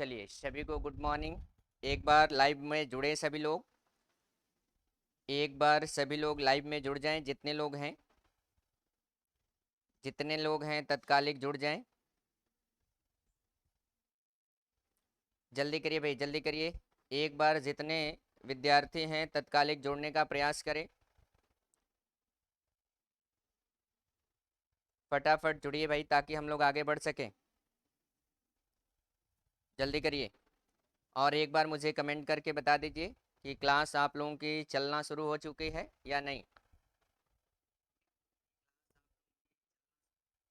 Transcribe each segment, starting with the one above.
चलिए सभी को गुड मॉर्निंग। एक बार लाइव में जुड़े सभी लोग, एक बार सभी लोग लाइव में जुड़ जाएं। जितने लोग हैं तत्कालिक जुड़ जाएं। जल्दी करिए भाई, जल्दी करिए। एक बार जितने विद्यार्थी हैं तत्कालिक जुड़ने का प्रयास करें। फटाफट जुड़िए भाई ताकि हम लोग आगे बढ़ सकें। जल्दी करिए और एक बार मुझे कमेंट करके बता दीजिए कि क्लास आप लोगों की चलना शुरू हो चुकी है या नहीं।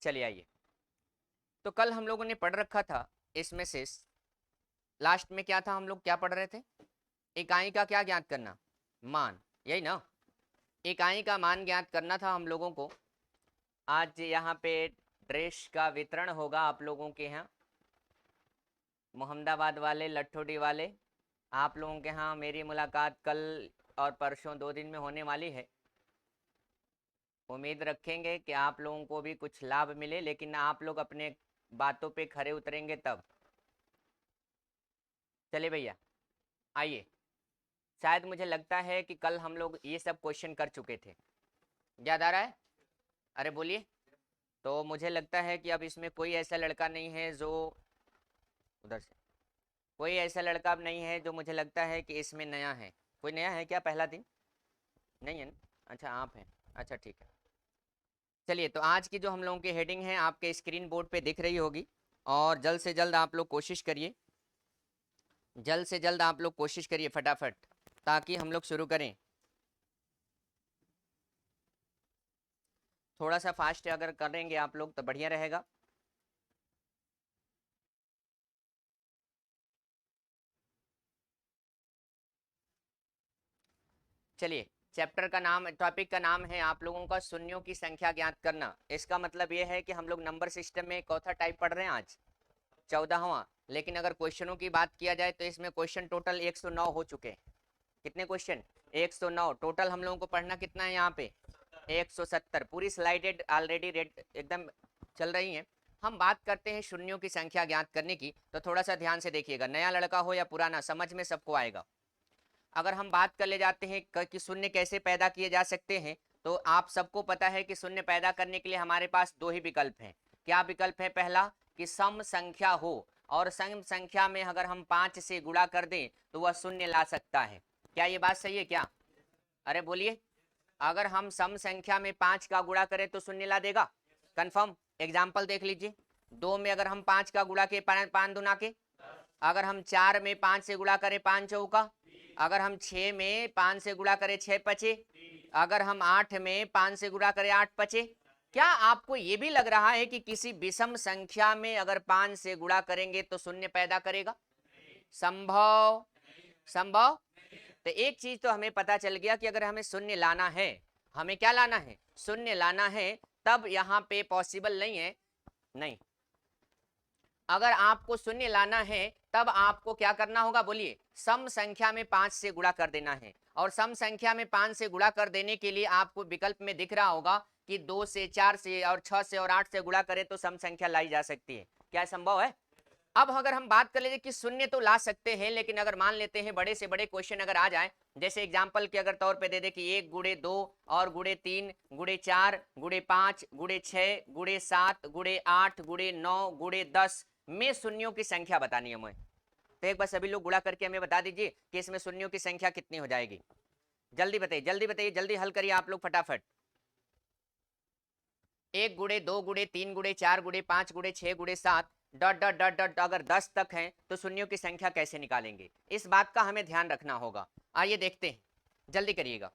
चलिए आइए। तो कल हम लोगों ने पढ़ रखा था इसमें से लास्ट में क्या था, हम लोग क्या पढ़ रहे थे? इकाई का क्या ज्ञात करना? मान, यही ना। इकाई का मान ज्ञात करना था हम लोगों को। आज यहाँ पे ड्रेस का वितरण होगा आप लोगों के यहाँ, मोहम्मदाबाद वाले, लट्ठोडी वाले। आप लोगों के यहाँ मेरी मुलाकात कल और परसों 2 दिन में होने वाली है। उम्मीद रखेंगे कि आप लोगों को भी कुछ लाभ मिले, लेकिन आप लोग अपने बातों पे खरे उतरेंगे तब। चलिए भैया आइए। शायद मुझे लगता है कि कल हम लोग ये सब क्वेश्चन कर चुके थे, याद आ रहा है? अरे बोलिए। तो मुझे लगता है कि अब इसमें कोई ऐसा लड़का नहीं है जो उधर से, कोई ऐसा लड़का अब नहीं है जो मुझे लगता है कि इसमें नया है। कोई नया है क्या? पहला दिन नहीं है ना? अच्छा आप हैं, अच्छा ठीक है। चलिए, तो आज की जो हम लोगों की हेडिंग है आपके स्क्रीन बोर्ड पे दिख रही होगी, और जल्द से जल्द आप लोग कोशिश करिए, जल्द से जल्द आप लोग कोशिश करिए फटाफट, ताकि हम लोग शुरू करें। थोड़ा सा फास्ट अगर करेंगे आप लोग तो बढ़िया रहेगा। चलिए, चैप्टर का नाम, टॉपिक का नाम है आप लोगों का शून्यों की संख्या ज्ञात करना। इसका मतलब ये है कि हम लोग नंबर सिस्टम में कौन-सा टाइप पढ़ रहे हैं आज? 14वां। लेकिन अगर क्वेश्चनों की बात किया जाए तो इसमें क्वेश्चन टोटल 109 हो चुके हैं। कितने क्वेश्चन? 109 टोटल। हम लोगों को पढ़ना कितना है यहाँ पे? 170। पूरी स्लाइडेड ऑलरेडी रेड एकदम चल रही हैं। हम बात करते हैं शून्यों की संख्या ज्ञात करने की, तो थोड़ा सा ध्यान से देखिएगा। नया लड़का हो या पुराना, समझ में सबको आएगा। अगर हम बात कर ले जाते हैं कि शून्य कैसे पैदा किए जा सकते हैं, तो आप सबको पता है कि शून्य पैदा करने के लिए हमारे पास दो ही विकल्प हैं। क्या विकल्प है? पहला कि सम संख्या हो, और सम संख्या में अगर हम 5 से गुणा कर दें तो वह शून्य ला सकता है। क्या ये बात सही है क्या? अरे बोलिए। अगर हम सम संख्या में 5 का गुणा करें तो शून्य ला देगा? कंफर्म। एग्जाम्पल देख लीजिए। 2 में अगर हम 5 का गुणा के 5 दूना के, अगर हम 4 में 5 से गुणा करें 5 चौका, अगर हम 6 में 5 से गुणा करें 6 पचे, अगर हम 8 में 5 से गुणा करें 8 पचे। क्या आपको ये भी लग रहा है कि किसी विषम संख्या में अगर 5 से गुणा करेंगे तो शून्य पैदा करेगा? संभव? संभव। तो एक चीज तो हमें पता चल गया कि अगर हमें शून्य लाना है, हमें क्या लाना है? शून्य लाना है, तब यहाँ पे पॉसिबल नहीं है। नहीं, अगर आपको शून्य लाना है तब आपको क्या करना होगा? बोलिए। सम संख्या में 5 से गुणा कर देना है, और सम संख्या में 5 से गुणा कर देने के लिए आपको विकल्प में दिख रहा होगा कि 2 से, 4 से, और 6 से और 8 से गुणा करें तो सम संख्या लाई जा सकती है। क्या संभव है? अब अगर हम बात कर लीजिए कि शून्य तो ला सकते हैं, लेकिन अगर मान लेते हैं बड़े से बड़े क्वेश्चन अगर आ जाए, जैसे एग्जांपल के अगर तौर पे दे दे कि 1 गुणे 2 और गुणे 3 गुणे 4 गुणे 5 गुणे 6 गुणे 7 गुणे 8 गुणे 9 गुणे 10 में शून्यों की संख्या बतानी है हमें। तो एक बार सभी लोग गुणा करके हमें बता दीजिए कि इसमें शून्यों की संख्या कितनी हो जाएगी। जल्दी बताइए, जल्दी बताइए, जल्दी हल करिए आप लोग फटाफट। 1 गुणे 2 गुणे 3 गुणे 4 गुणे 5 गुणे 6 गुणे 7 डॉट डॉट डॉट डॉट, अगर 10 तक हैं तो शून्यों की संख्या कैसे निकालेंगे? इस बात का हमें ध्यान रखना होगा। आइए देखते हैं, जल्दी करिएगा।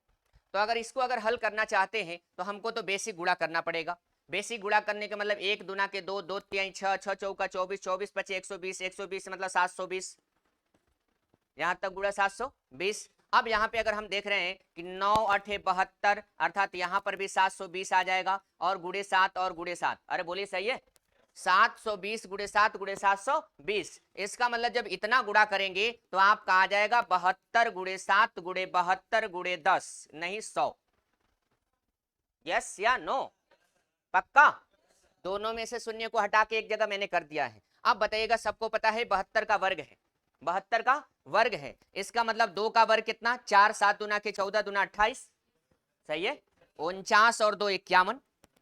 तो अगर इसको अगर हल करना चाहते हैं तो हमको तो बेसिक गुणा करना पड़ेगा। बेसिक गुणा करने का मतलब 1 दूना के 2, 2 तिहाई 6, 6 चौका 24, 24 पचे 120, 120 मतलब 720। यहाँ तक गुणा 720। अब यहाँ पे अगर हम देख रहे हैं कि 9 8 72, अर्थात यहाँ पर भी 720 आ जाएगा, और गुणे 7 और गुणे 7। अरे बोलिए, सही है? 720 गुणे 7 गुणे 720। इसका मतलब जब इतना गुणा करेंगे तो आपका आ जाएगा 72 गुणे 7 गुणे 72 गुणे 10, नहीं 100। यस या नो? पक्का? दोनों में से शून्य को हटा के एक जगह मैंने कर दिया है। अब बताइएगा, सबको पता है 72 का वर्ग है, 72 का वर्ग है, इसका मतलब 2 का वर्ग कितना, 4, 7 दूना के 14 दूना 28, सही है, 49 और 2 51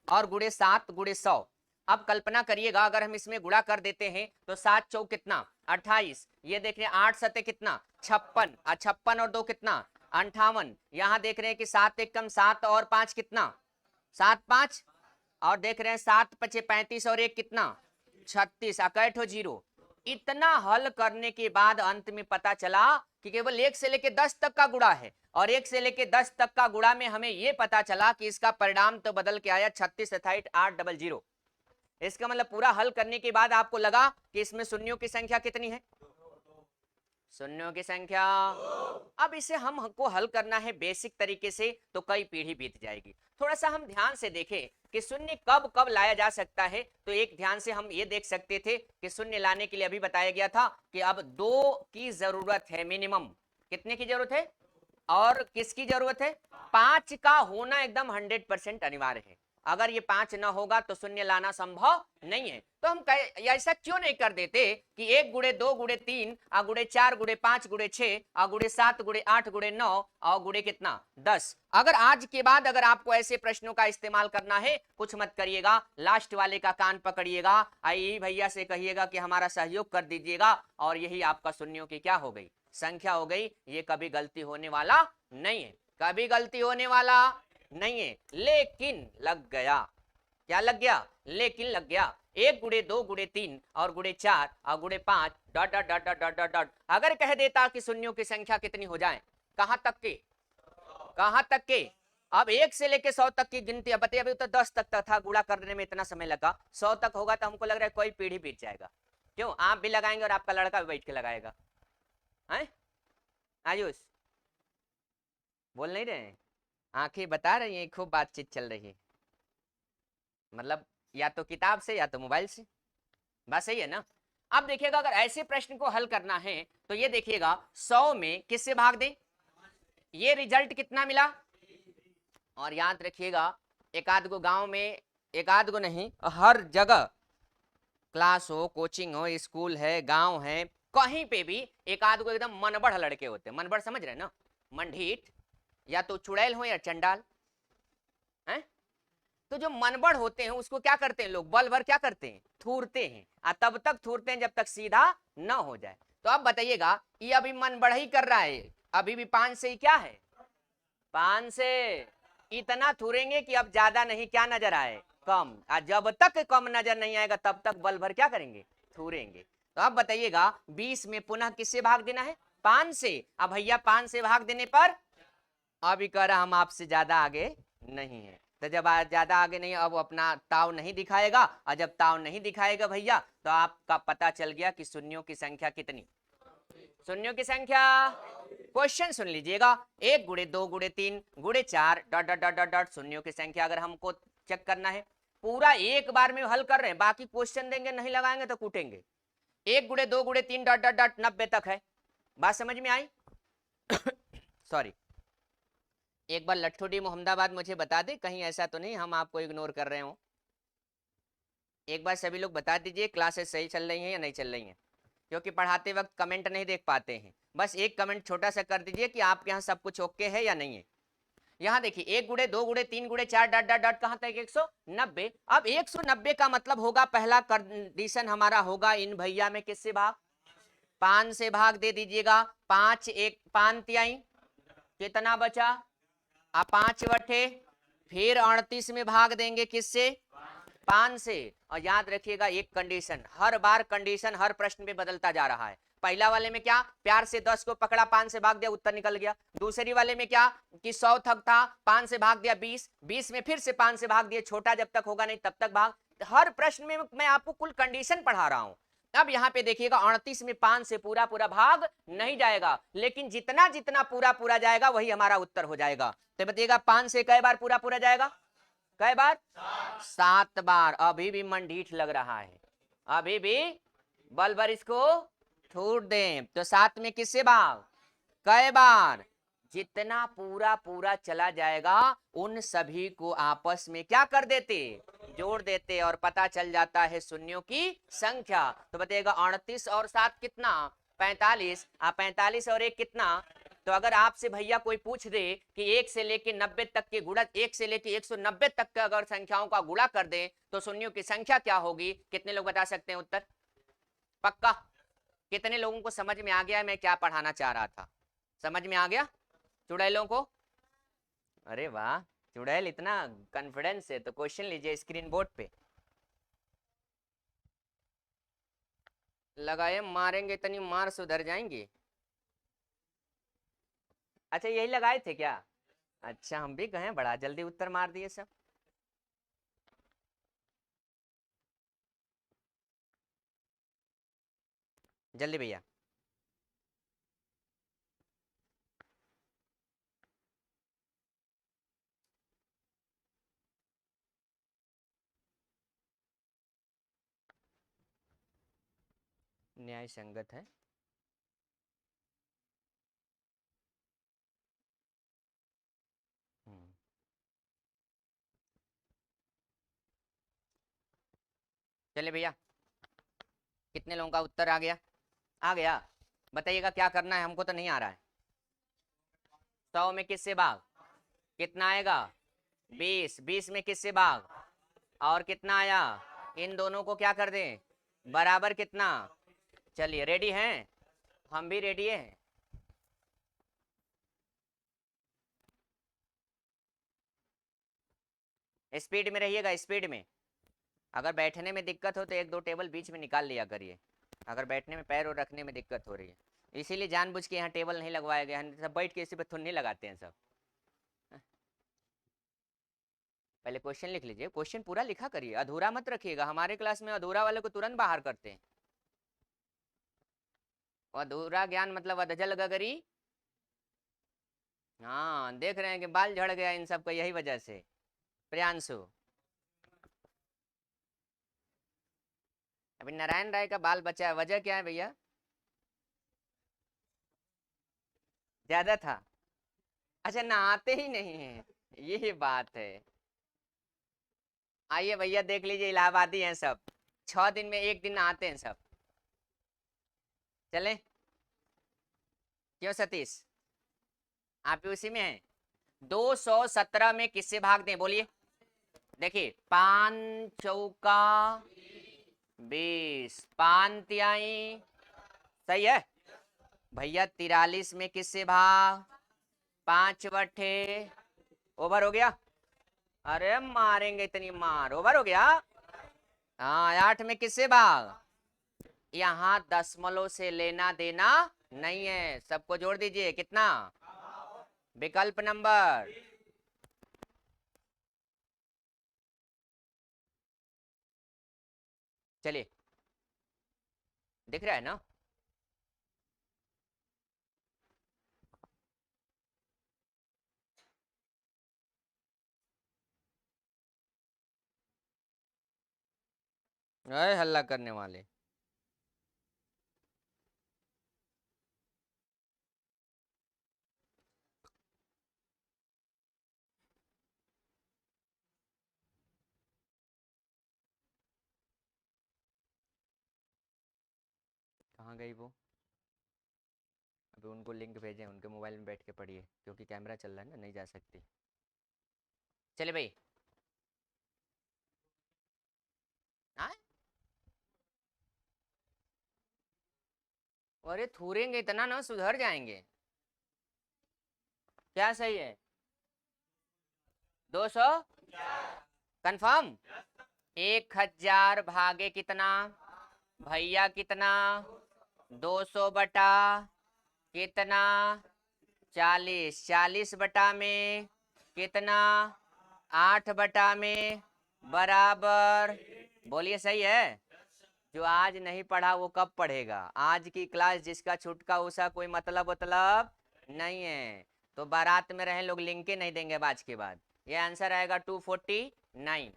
और गुणे 7 गुणे 100। अब कल्पना करिएगा अगर हम इसमें गुणा कर देते हैं तो 7 चौक कितना 28, ये देख रहे हैं 8 सते कितना 56, 56 और 2 कितना 58, यहाँ देख रहे हैं कि 7 एक कम 7 और 5 कितना 7 5, और देख रहे हैं 7 पचे 35 और 1 कितना 36, अकैठ हो जीरो। इतना हल करने के बाद अंत में पता चला कि केवल 1 से लेके 10 तक का गुणा है, और 1 से लेके 10 तक का गुणा में हमें यह पता चला कि इसका परिणाम तो बदल के आया 36 28 800। इसका मतलब पूरा हल करने के बाद आपको लगा कि इसमें शून्यों की संख्या कितनी है, शून्यों की संख्या। अब इसे हमको हल करना है बेसिक तरीके से, तो कई पीढ़ी बीत जाएगी। थोड़ा सा हम ध्यान से देखें कि शून्य कब कब लाया जा सकता है, तो एक ध्यान से हम ये देख सकते थे कि शून्य लाने के लिए अभी बताया गया था कि अब 2 की जरूरत है मिनिमम। कितने की जरूरत है और किसकी जरूरत है, 5 का होना एकदम 100% अनिवार्य है। अगर ये 5 ना होगा तो शून्य लाना संभव नहीं है। तो हम ऐसा क्यों नहीं कर देते कि 1 गुणे 2 गुणे 3 गुणे 4 गुणे 5 गुणे 6 गुणे 7 गुणे 8 गुणे 9 और गुणे कितना 10। अगर आज के बाद अगर आपको ऐसे प्रश्नों का इस्तेमाल करना है, कुछ मत करिएगा, लास्ट वाले का कान पकड़िएगा, आई भैया से कहिएगा कि हमारा सहयोग कर दीजिएगा, और यही आपका शून्यों की क्या हो गई, संख्या हो गई। ये कभी गलती होने वाला नहीं है, कभी गलती होने वाला नहीं है। लेकिन लग गया, क्या लग गया, लेकिन लग गया। 1 गुणे 2 गुणे 3 और गुणे 4 और गुणे 5 dot dot dot dot dot dot. अगर कह देता कि शून्यों की संख्या कितनी हो जाए, कहां तक के, कहां तक के, अब 1 से लेके 100 तक की गिनती। बताइए अभी तो 10 तक था, गुणा करने में इतना समय लगा, 100 तक होगा तो हमको लग रहा है कोई पीढ़ी बीत जाएगा। क्यों, आप भी लगाएंगे और आपका लड़का भी बैठ के लगाएगा, हैं आयुष, बोल नहीं रहे हैं, आंखें बता रही हैं खूब बातचीत चल रही है, मतलब या तो किताब से या तो मोबाइल से, बस सही है ना। अब देखिएगा अगर ऐसे प्रश्न को हल करना है तो ये देखिएगा 100 में किससे भाग दें, ये रिजल्ट कितना मिला। और याद रखिएगा एक आध गो गांव में, एक आध गो नहीं, हर जगह क्लास हो, कोचिंग हो, स्कूल है, गांव है, कहीं पे भी एक आध गो एकदम मनबढ़ लड़के होते हैं। मनबढ़ समझ रहे ना, मंढीठ, या तो चुड़ैल हो या चंडाल हैं। तो जो मनबढ़ होते हैं उसको क्या करते हैं लोग, बल भर क्या करते हैं, थूरते हैं, तब तक थूरते हैं जब तक सीधा ना हो जाए। तो अब बताइएगा ये अभी मनबढ़ ही कर रहा है, अभी भी 5 से ही क्या है, 5 से इतना थूरेंगे कि अब ज्यादा नहीं क्या नजर आए, कम। जब तक कम नजर नहीं आएगा तब तक बल भर क्या करेंगे, थूरेंगे। तो अब बताइएगा 20 में पुनः किससे भाग देना है, 5 से। अब भैया 5 से भाग देने पर अभी कह रहा हम आपसे ज्यादा आगे नहीं है। तो जब ज्यादा आगे नहीं, अब अपना ताव नहीं दिखाएगा, और जब ताव नहीं दिखाएगा भैया तो आपका पता चल गया कि शून्यों की संख्या कितनी, शून्यों की संख्या। क्वेश्चन सुन लीजिएगा, 1 गुणे 2 गुणे 3 गुणे 4 dot dot dot dot dot शून्यों की संख्या अगर हमको चेक करना है, पूरा एक बार में हल कर रहे हैं, बाकी क्वेश्चन देंगे नहीं लगाएंगे तो कूटेंगे। 1 गुणे 2 गुणे 3 डॉट डॉट डॉट 90 तक है, बात समझ में आई। सॉरी, एक बार लट्ठोडी मोहम्मदाबाद मुझे बता दे, कहीं ऐसा तो नहीं हम आपको इग्नोर कर रहे हो। एक बार सभी लोग बता दीजिए क्लासेस सही चल रही हैं या नहीं चल रही हैं, क्योंकि पढ़ाते वक्त कमेंट नहीं देख पाते हैं। बस एक कमेंट छोटा सा कर दीजिए कि आपके यहाँ सब कुछ ओके है या नहीं है। यहाँ देखिए 1 गुणे 2 गुणे 3 गुणे 4 डॉट डॉट डॉट कहाँ तक 190। अब 190 का मतलब होगा, पहला कंडीशन हमारा होगा इन भैया में किससे भाग, 5 से भाग दे दीजिएगा। 5 1 5 तिहाई कितना बचा, 5 बटे, फिर 38 में भाग देंगे किससे, 5 से। और याद रखिएगा एक कंडीशन, हर बार कंडीशन हर प्रश्न में बदलता जा रहा है। पहला वाले में क्या, प्यार से 10 को पकड़ा, 5 से भाग दिया, उत्तर निकल गया। दूसरी वाले में क्या कि 100 तक था, 5 से भाग दिया 20, 20 में फिर से 5 से भाग दिया, छोटा जब तक होगा नहीं तब तक भाग। हर प्रश्न में मैं आपको कुल कंडीशन पढ़ा रहा हूं। अब यहाँ पे देखिएगा 38 में 5 से पूरा पूरा भाग नहीं जाएगा, लेकिन जितना जितना पूरा पूरा जाएगा वही हमारा उत्तर हो जाएगा। तो बताइएगा 5 से कई बार पूरा पूरा जाएगा, कई बार, 7 बार। अभी भी मन ढीठ लग रहा है, अभी भी बल भर इसको थूर दें। तो 7 में किससे भाग, कई बार, जितना पूरा पूरा चला जाएगा उन सभी को आपस में क्या कर देते, जोड़ देते, और पता चल जाता है शून्यों की संख्या। तो बताइएगा 38 और 7 कितना, 45। 45 और 1 कितना। तो अगर आपसे भैया कोई पूछ दे कि 1 से लेके 90 तक के गुणा, 1 से लेके 190 तक के अगर संख्याओं का गुणा कर दे तो शून्यों की संख्या क्या होगी, कितने लोग बता सकते हैं उत्तर? पक्का? कितने लोगों को समझ में आ गया मैं क्या पढ़ाना चाह रहा था? समझ में आ गया चुड़ैलों को? अरे वाह, चुड़ैल इतना कॉन्फिडेंस है तो क्वेश्चन लीजिए स्क्रीन बोर्ड पे। लगाए मारेंगे इतनी मार सुधर जाएंगे। अच्छा यही लगाए थे क्या? अच्छा हम भी कहें बड़ा जल्दी उत्तर मार दिए सब। जल्दी भैया। न्याय संगत है। हम्म, चलिए भैया, कितने लोगों का उत्तर आ गया? आ गया। बताइएगा क्या करना है, हमको तो नहीं आ रहा है। 100 में किससे भाग, कितना आएगा? 20। 20 में किससे भाग, और कितना आया? इन दोनों को क्या कर दें, बराबर कितना। चलिए रेडी हैं, हम भी रेडी हैं। स्पीड में रहिएगा, स्पीड में। अगर बैठने में दिक्कत हो तो एक दो टेबल बीच में निकाल लिया करिए, अगर बैठने में पैर और रखने में दिक्कत हो रही है। इसीलिए जानबूझ के यहाँ टेबल नहीं लगवाया गया है, सब बैठ के इसी पर थुन्नी लगाते हैं सब। पहले क्वेश्चन लिख लीजिए, क्वेश्चन पूरा लिखा करिए, अधूरा मत रखिएगा। हमारे क्लास में अधूरा वाले को तुरंत बाहर करते हैं। अधूरा ज्ञान मतलब अधजल गगरी। हाँ देख रहे हैं कि बाल झड़ गया इन सब का यही वजह से। प्रियांशु, अभी नारायण राय का बाल बचा है, वजह क्या है भैया? ज्यादा था। अच्छा नहाते ही नहीं है, ये बात है। आइए भैया देख लीजिए, इलाहाबादी हैं सब, 6 दिन में 1 दिन नहाते हैं सब। चले? क्यों सतीश, आप भी उसी में हैं? 217 में किससे भाग दें बोलिए? देखिए 5 चौका 20, 5 तिहाई, सही है भैया। 43 में किससे भाग, 5 बट्ठे, ओवर हो गया। अरे मारेंगे इतनी मार, ओवर हो गया। हाँ 8 में किससे भाग, यहाँ दशमलव से लेना देना नहीं है, सबको जोड़ दीजिए कितना, विकल्प नंबर। चलिए दिख रहा है ना? अरे हल्ला करने वाले। कहाँ गई वो? अभी उनको लिंक भेजें, उनके मोबाइल में बैठ के पढ़िए क्योंकि कैमरा चल रहा है ना, नहीं जा सकती। चले भाई। हाँ अरे थूरेंगे इतना ना सुधर जाएंगे। क्या सही है? 200 कंफर्म। 1000 भागे कितना भैया, कितना? 200 बटा कितना, 40। 40 बटा में कितना, 8 बटा में बराबर। बोलिए सही है? जो आज नहीं पढ़ा वो कब पढ़ेगा? आज की क्लास जिसका छुटका उसका कोई मतलब नहीं है। तो बारात में रहे लोग लिंक नहीं देंगे बाज के बाद। ये आंसर आएगा 249।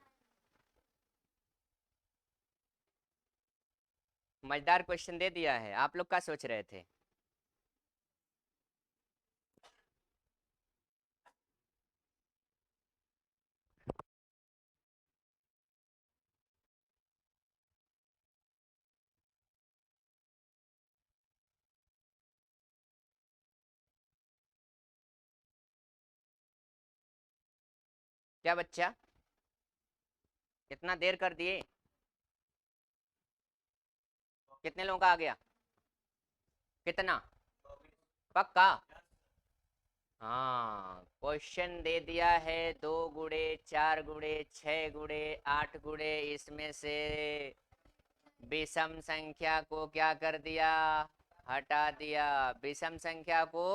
मजेदार क्वेश्चन दे दिया है, आप लोग क्या सोच रहे थे? क्या बच्चा, कितना देर कर दिए? कितने लोगों का आ गया? कितना? पक्का? हाँ, क्वेश्चन दे दिया है 2 गुणे 4 गुणे 6 गुणे 8 गुणे, इसमें से विषम संख्या को क्या कर दिया? हटा दिया। विषम संख्या को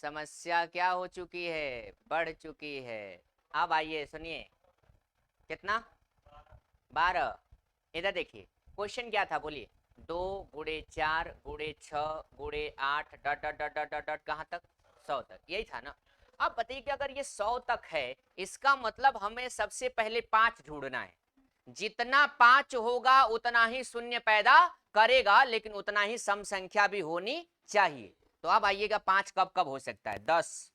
समस्या क्या हो चुकी है? बढ़ चुकी है। अब आइए सुनिए, कितना? 12। इधर देखिए, क्वेश्चन क्या था बोलिए? 2 गुणे 4 गुणे 6 गुणे 8 dot dot dot dot dot dot कहाँ तक? 100 तक, यही था ना? अब बताइए कि अगर ये 100 तक है, इसका मतलब हमें सबसे पहले 5 ढूंढना है। जितना 5 होगा उतना ही शून्य पैदा करेगा, लेकिन उतना ही सम संख्या भी होनी चाहिए। तो अब आइएगा, 5 कब कब हो सकता है? 10,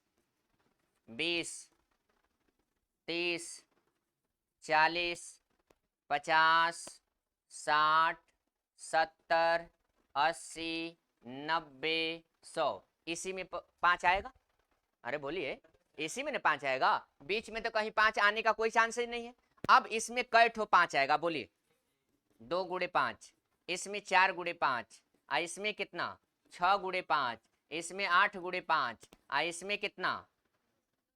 20, 30, 40, 50, 60, 70, 80, 90, 100। इसी में 5 आएगा? अरे बोलिए, इसी में ना 5 आएगा? बीच में तो कहीं 5 आने का कोई चांस ही नहीं है। अब इसमें कई ठो 5 आएगा बोलिए? 2 गुणे 5, इसमें 4 गुणे 5, इसमें कितना? 6 गुणे 5, इसमें 8 गुणे 5, इसमें कितना?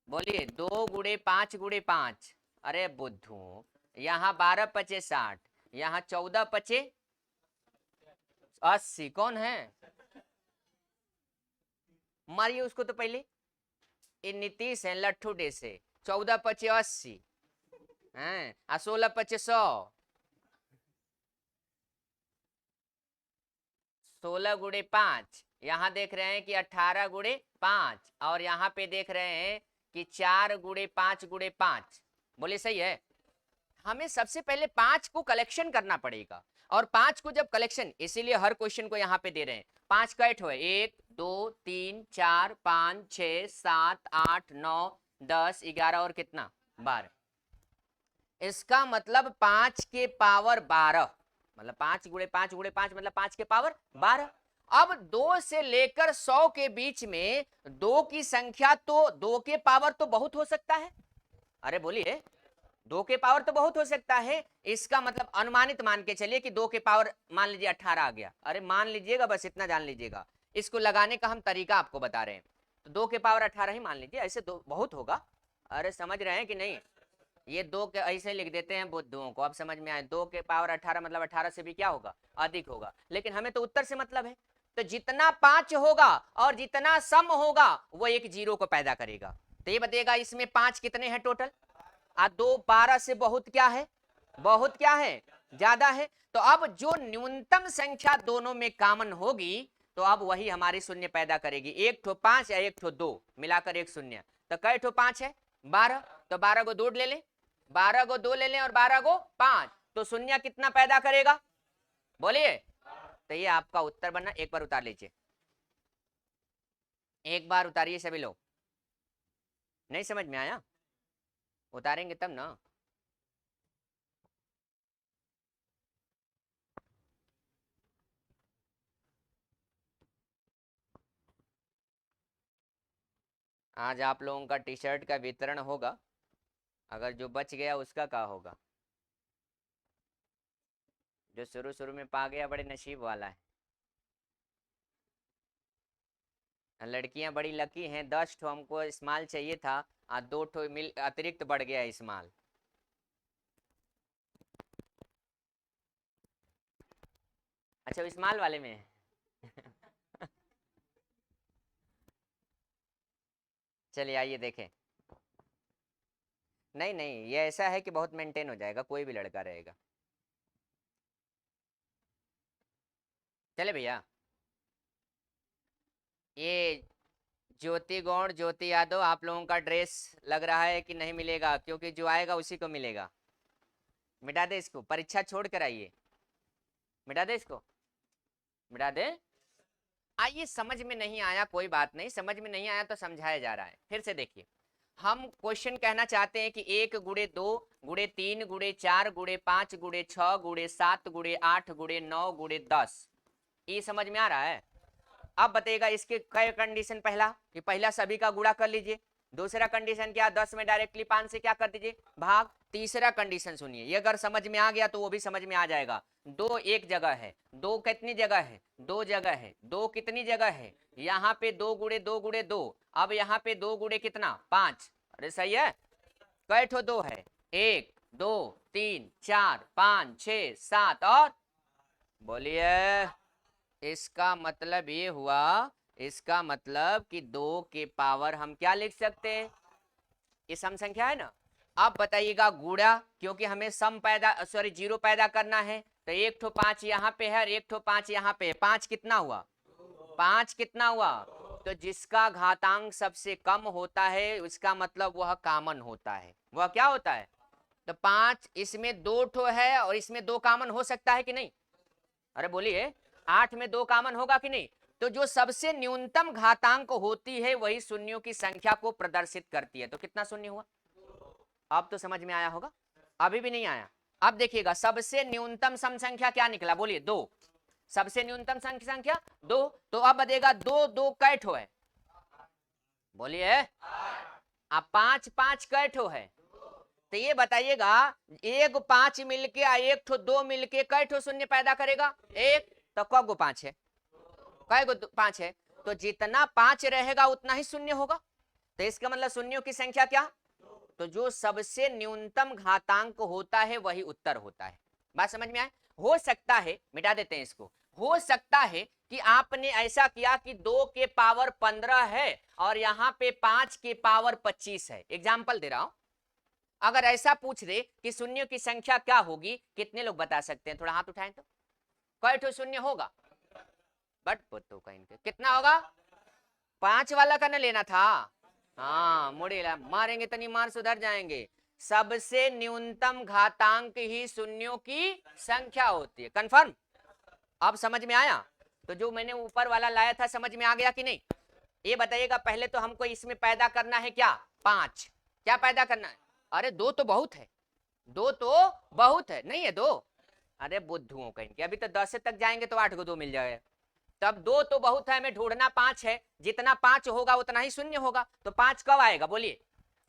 बोलिए 2 गुणे 5 गुणे 5। अरे बुद्धू, यहाँ 12 पचे 60, यहाँ 14 पचे 80। कौन है? मारिए उसको तो पहले। ये नीतीश है, लट्ठू डे से। 14 पचे 80 हैं, 16 पचे 100, 16 गुणे 5। यहाँ देख रहे हैं कि 18 गुणे 5, और यहाँ पे देख रहे हैं कि 4 गुणे 5 गुणे 5। बोले सही है? हमें सबसे पहले 5 को कलेक्शन करना पड़ेगा, और 5 को जब कलेक्शन, इसीलिए हर क्वेश्चन को यहाँ पे दे रहे हैं। 5 कैट हुए? 1 2 3 4 5 6 7 8 9 10 11 और कितना? 12। इसका मतलब 5 के पावर 12, मतलब 5 गुणे 5 गुणे 5 मतलब 5 के पावर 12। अब 2 से लेकर 100 के बीच में 2 की संख्या, तो 2 के पावर तो बहुत हो सकता है। अरे बोलिए, 2 के पावर तो बहुत हो सकता है। इसका मतलब अनुमानित मान के चलिए कि 2 के पावर मान लीजिए 18 आ गया। अरे मान लीजिएगा, बस इतना जान लीजिएगा। इसको लगाने का हम तरीका आपको बता रहे हैं। तो 2 के पावर 18 ही मान लीजिए, ऐसे दो बहुत होगा। अरे समझ रहे हैं कि नहीं? ये 2 के ऐसे लिख देते हैं बुद्धुओं को, अब समझ में आए। 2 के पावर 18 मतलब 18 से भी क्या होगा? अधिक होगा। लेकिन हमें तो उत्तर से मतलब है। तो जितना 5 होगा और जितना सम होगा, वो एक जीरो को पैदा करेगा। तो ये बताइएगा, इसमें 5 कितने हैं टोटल? 2 12 से बहुत क्या है? बहुत क्या है? ज्यादा है। तो अब जो न्यूनतम संख्या दोनों में कॉमन होगी, तो अब वही हमारी शून्य पैदा करेगी। एक ठो 5 या एक ठो 2 मिलाकर एक शून्य। तो कई ठो 5 है? 12। तो 12 को 2 ले लें, 12 को 2 ले लें, और 12 को 5, तो शून्य कितना पैदा करेगा? बोलिए। तो ये आपका उत्तर बनना। एक बार उतार लीजिए, एक बार उतारिए सभी लोग। नहीं समझ में आया? उतारेंगे तब ना। आज आप लोगों का टी शर्ट का वितरण होगा। अगर जो बच गया उसका क्या होगा? जो शुरू शुरू में पा गया बड़े नसीब वाला है। लड़कियां बड़ी लकी हैं, 10 ठो हमको इस्माल चाहिए था, 2 ठो मिल अतिरिक्त बढ़ गया इस्माल। अच्छा, इस्माल वाले में है। चलिए आइए देखें। नहीं नहीं, ये ऐसा है कि बहुत मेंटेन हो जाएगा, कोई भी लड़का रहेगा। चले भैया, ये ज्योति गौड़, ज्योति यादव, आप लोगों का ड्रेस लग रहा है कि नहीं मिलेगा, क्योंकि जो आएगा उसी को मिलेगा। मिटा दे इसको, परीक्षा छोड़ कर आइए। मिटा दे इसको, मिटा दे। आइए, समझ में नहीं आया कोई बात नहीं, समझ में नहीं आया तो समझाया जा रहा है। फिर से देखिए, हम क्वेश्चन कहना चाहते हैं कि 1 गुणे 2 गुणे 3 गुणे 4 गुणे 5 गुणे 7 गुणे 8 गुणे 9 गुणे 10। ये समझ में आ रहा है? अब बताइएगा इसके कई कंडीशन। पहला कि पहला सभी का गुणा कर लीजिए, दूसरा कंडीशन क्या, 10 में डायरेक्टली 5 से क्या कर दीजिए भाग। तीसरा कंडीशन सुनिए, ये अगर समझ में आ गया तो वो भी समझ में आ जाएगा। दो एक जगह है, दो कितनी जगह है, दो जगह है, दो कितनी जगह है, यहाँ पे 2 गुणे 2 गुणे 2, अब यहाँ पे 2 गुणे कितना 5, अरे सही है, कई ठो दो है, 1 2 3 4 5 6 7 और बोलिए, इसका मतलब ये हुआ, इसका मतलब कि 2 के पावर हम क्या लिख सकते हैं, ये सम संख्या है ना। अब बताइएगा गुणा, क्योंकि हमें सम पैदा सॉरी जीरो पैदा करना है, तो 1 ठो 5 यहाँ पे है और 1 ठो 5 यहाँ पे है, 5 कितना हुआ, 5 कितना हुआ, तो जिसका घातांक सबसे कम होता है उसका मतलब वह कॉमन होता है, वह क्या होता है, तो 5 इसमें 2 ठो है और इसमें 2 कॉमन हो सकता है कि नहीं, अरे बोलिए 8 में 2 कॉमन होगा कि नहीं, तो जो सबसे न्यूनतम घातांक होती है वही शून्यों की संख्या को प्रदर्शित करती है, तो कितना शून्य हुआ, अब तो समझ में आया होगा, अभी भी नहीं आया। अब देखिएगा सबसे न्यूनतम सम संख्या क्या निकला, बोलिए 2, सबसे न्यूनतम संख्या 2, तो अब बनेगा 2 2 कै ठो है, बोलिए, अब 5 5 कै ठो है, तो ये बताइएगा एक 5 मिलके और एक ठो 2 मिलके कै ठो शून्य पैदा करेगा, एक, तो क गो 5 है, कै गो 5 है, तो जितना 5 रहेगा उतना ही शून्य होगा, तो इसका मतलब शून्यों की संख्या क्या, तो जो सबसे न्यूनतम घातांक होता है वही उत्तर होता है, बात समझ में आए। हो सकता है, मिटा देते हैं इसको, हो सकता है कि आपने ऐसा किया कि 2 के पावर 15 है और यहाँ पे 5 के पावर 25 है, एग्जाम्पल दे रहा हूं, अगर ऐसा पूछ दे कि शून्य की संख्या क्या होगी, कितने लोग बता सकते हैं, थोड़ा हाथ उठाएं तो, कै ठो शून्य होगा, बट तो कहीं कितना होगा, 5 वाला का न लेना था, हाँ मुड़ेला मारेंगे तनी मार सुधर जाएंगे, सबसे न्यूनतम घातांक ही शून्यों की संख्या होती है, कंफर्म, अब समझ में आया, तो जो मैंने ऊपर वाला लाया था समझ में आ गया कि नहीं, ये बताइएगा, पहले तो हमको इसमें पैदा करना है क्या 5, क्या पैदा करना है, अरे 2 तो बहुत है, 2 तो बहुत है, नहीं है 2, अरे बुद्धुओं कहीं, अभी तो 10 तक जाएंगे तो 8 को 2 मिल जाएगा, तब 2 तो बहुत है, हमें ढूंढना 5 है, जितना 5 होगा उतना ही शून्य होगा, तो 5 कब आएगा, बोलिए,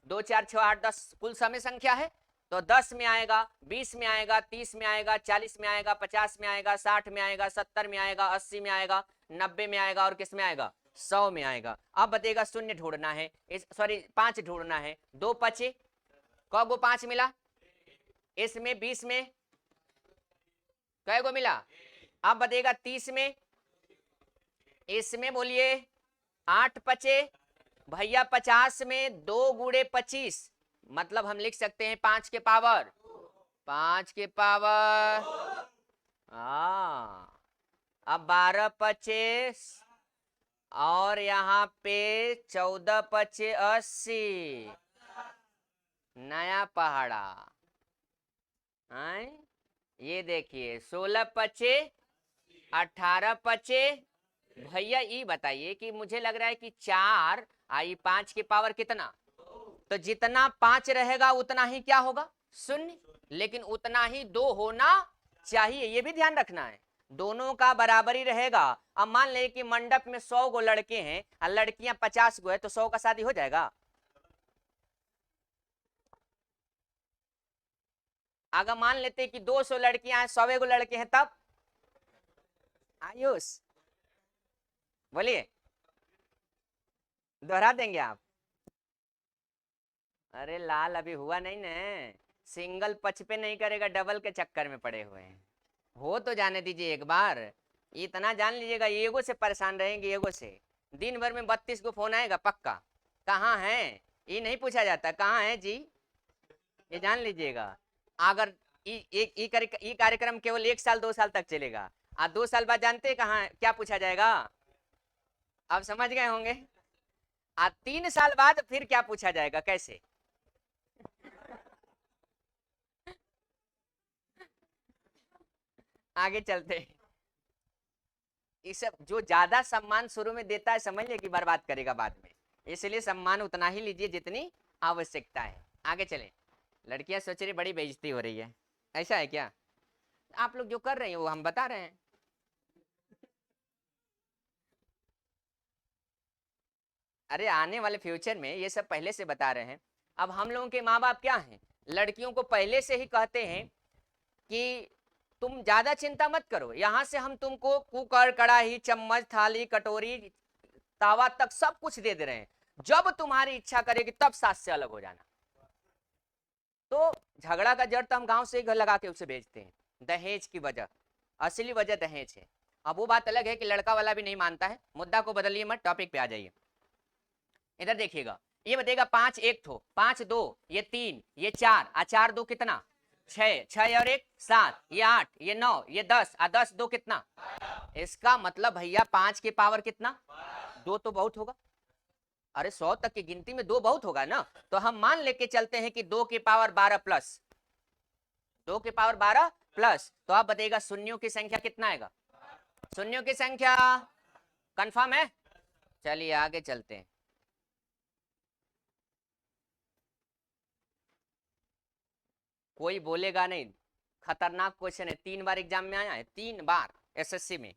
2 4 6 8 10 कुल समय संख्या है, तो 10 में आएगा, 20 में आएगा, 30 में आएगा, 40 में आएगा, 50 में आएगा, 60 में आएगा, 70 में आएगा, 80 में आएगा, 90 में आएगा और किस में आएगा, 100 में आएगा। अब बताइएगा शून्य ढूंढना है, इस सॉरी 5 ढूंढना है, 2 पचे, क गो 5 मिला, इसमें 20 में कै गो मिला, अब बताइएगा 30 में, इसमें बोलिए 8 पचे, भैया 50 में 2 गुणे 25, मतलब हम लिख सकते हैं 5 के पावर, 5 के पावर, अब 12 25 और यहाँ पे 14 25 80, नया पहाड़ा, ये देखिए 16 25 18 25, भैया ये बताइए कि मुझे लग रहा है कि 4 आई 5 की पावर कितना, तो जितना 5 रहेगा उतना ही क्या होगा शून्य, लेकिन उतना ही 2 होना चाहिए, ये भी ध्यान रखना है, दोनों का बराबरी रहेगा। अब मान ले कि मंडप में 100 गो लड़के हैं और लड़कियां 50 गो है, तो 100 का शादी हो जाएगा, अगर मान लेते कि 200 लड़कियां हैं 100 गो लड़के हैं, तब आयुष बोलिए, दोहरा देंगे आप, अरे लाल अभी हुआ नहीं न, सिंगल पच पे नहीं करेगा, डबल के चक्कर में पड़े हुए हैं, हो तो जाने दीजिए एक बार, इतना जान लीजिएगा, एगो से परेशान रहेंगे, एगो से दिन भर में 32 को फोन आएगा पक्का, कहाँ है, ये नहीं पूछा जाता कहाँ है जी, ये जान लीजिएगा, अगर ये कार्यक्रम केवल 1 साल 2 साल तक चलेगा, 2 साल बाद जानते हैं कहाँ क्या पूछा जाएगा, आप समझ गए होंगे, 3 साल बाद फिर क्या पूछा जाएगा, कैसे, आगे चलते, इस सब जो ज्यादा सम्मान शुरू में देता है समझ लिया कि बर्बाद करेगा बाद में, इसलिए सम्मान उतना ही लीजिए जितनी आवश्यकता है। आगे चलें, लड़कियां सोच रही बड़ी बेइज्जती हो रही है, ऐसा है क्या, आप लोग जो कर रहे हैं वो हम बता रहे हैं, अरे आने वाले फ्यूचर में ये सब पहले से बता रहे हैं। अब हम लोगों के माँ बाप क्या हैं, लड़कियों को पहले से ही कहते हैं कि तुम ज्यादा चिंता मत करो, यहाँ से हम तुमको कुकर, कढ़ाई, चम्मच, थाली, कटोरी, तावा तक सब कुछ दे दे रहे हैं, जब तुम्हारी इच्छा करेगी तब सास से अलग हो जाना। तो झगड़ा का जड़ तो हम गांव से ही घर लगा के उसे भेजते हैं, दहेज की वजह, असली वजह दहेज है। अब वो बात अलग है कि लड़का वाला भी नहीं मानता है। मुद्दा को बदलिए मत, टॉपिक पे आ जाइए। इधर देखिएगा, ये बताएगा 5 1 थो, 5 2, ये 3, ये 4, आ 4 2 कितना, 6, 6 और 1 7, ये 8, ये 9, ये 10, आ 10 2 कितना। इसका मतलब भैया 5 के पावर कितना, 2 तो बहुत होगा। अरे 100 तक की गिनती में 2 बहुत होगा ना। तो हम मान लेके चलते हैं कि 2 के पावर 12 प्लस 2 के पावर 12 प्लस, तो आप बताइएगा शून्यों की संख्या कितना आएगा, शून्यों की संख्या कंफर्म है। चलिए आगे चलते हैं। कोई बोलेगा नहीं, खतरनाक क्वेश्चन है, 3 बार एग्जाम में आया है, 3 बार एसएससी में,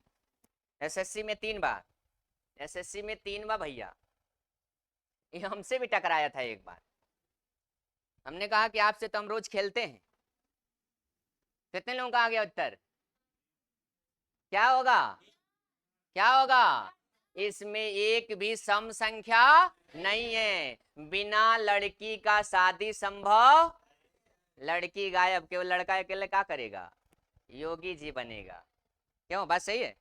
एसएससी में 3 बार, एसएससी में 3 बार भैया। ये हमसे भी टकराया था एक बार। हमने कहा कि आपसे तो हम रोज खेलते हैं। कितने लोगों का आ गया उत्तर, क्या होगा, क्या होगा, इसमें एक भी सम संख्या नहीं है। बिना लड़की का शादी संभव, लड़की गायब, केवल लड़का अकेले क्या करेगा, योगी जी बनेगा। क्यों, बात सही है।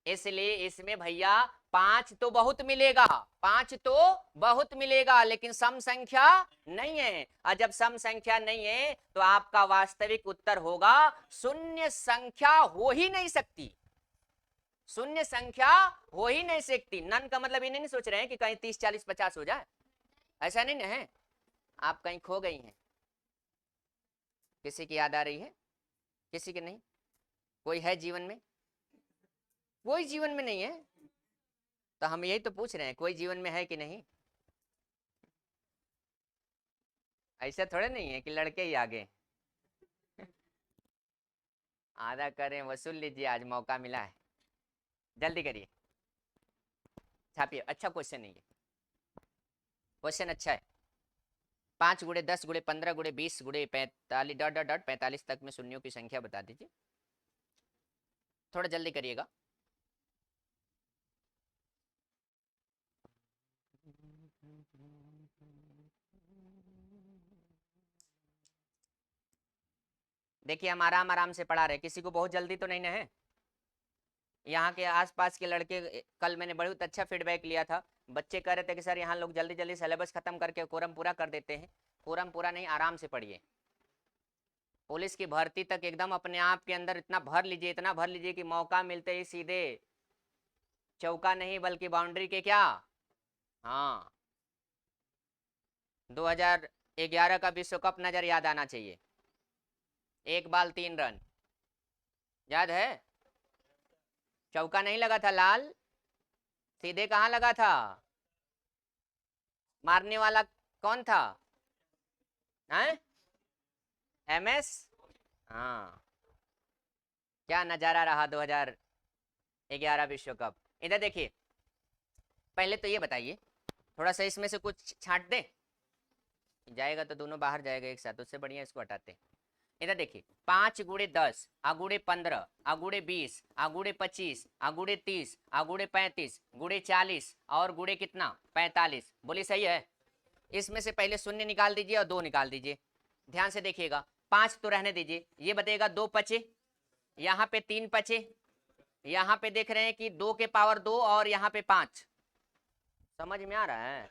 इसलिए इसमें भैया 5 तो बहुत मिलेगा, 5 तो बहुत मिलेगा, लेकिन सम संख्या नहीं है। और जब सम संख्या नहीं है तो आपका वास्तविक उत्तर होगा शून्य संख्या हो ही नहीं सकती, शून्य संख्या हो ही नहीं सकती। नन का मतलब ये नहीं सोच रहे हैं कि कहीं 30 40 50 हो जाए, ऐसा नहीं है। आप कहीं खो गई हैं, किसी की याद आ रही है, किसी की नहीं, कोई है जीवन में, कोई जीवन में नहीं है। तो हम यही तो पूछ रहे हैं, कोई जीवन में है कि नहीं। ऐसा थोड़े नहीं है कि लड़के ही आगे। आधा करें, वसूल लीजिए, आज मौका मिला है, जल्दी करिए, छापिए। अच्छा क्वेश्चन है ये, क्वेश्चन अच्छा है। 5 गुणे 10 गुणे 15 गुणे 20 गुणे 45 डॉट डॉट डॉट 45 तक में शून्यों की संख्या बता दीजिए। थोड़ा जल्दी करिएगा। देखिए हम आराम आराम से पढ़ा रहे, किसी को बहुत जल्दी तो नहीं ना है। यहाँ के आसपास के लड़के, कल मैंने बहुत अच्छा फीडबैक लिया था, बच्चे कह रहे थे कि सर यहाँ लोग जल्दी जल्दी सिलेबस खत्म करके कोरम पूरा कर देते हैं। कोरम पूरा नहीं, आराम से पढ़िए। पुलिस की भर्ती तक एकदम अपने आप के अंदर इतना भर लीजिए, इतना भर लीजिए कि मौका मिलते ही सीधे चौका नहीं बल्कि बाउंड्री के क्या, हाँ। 2011 का विश्व कप नजर याद आना चाहिए, 1 बॉल 3 रन, याद है। चौका नहीं लगा था लाल, सीधे कहाँ लगा था, मारने वाला कौन था, हैं, एमएस। हाँ, क्या नजारा रहा 2011 विश्व कप। इधर देखिए, पहले तो ये बताइए, थोड़ा सा इसमें से कुछ छांट दे, जाएगा तो दोनों बाहर जाएगा एक साथ, उससे बढ़िया इसको हटाते। इधर देखिए, 5 गुणे 10 आगुड़े 15 आगुड़े 20 आगुड़े 25 आगुड़े 30 आगुड़े 35 गुड़े 40 और गुड़े कितना 45, बोली सही है। इसमें से पहले शून्य निकाल दीजिए और 2 निकाल दीजिए। ध्यान से देखिएगा, 5 तो रहने दीजिए, ये बताइएगा 2 बचे, यहाँ पे 3 बचे, यहाँ पे देख रहे हैं कि 2 के पावर 2 और यहाँ पे 5, समझ में आ रहा है,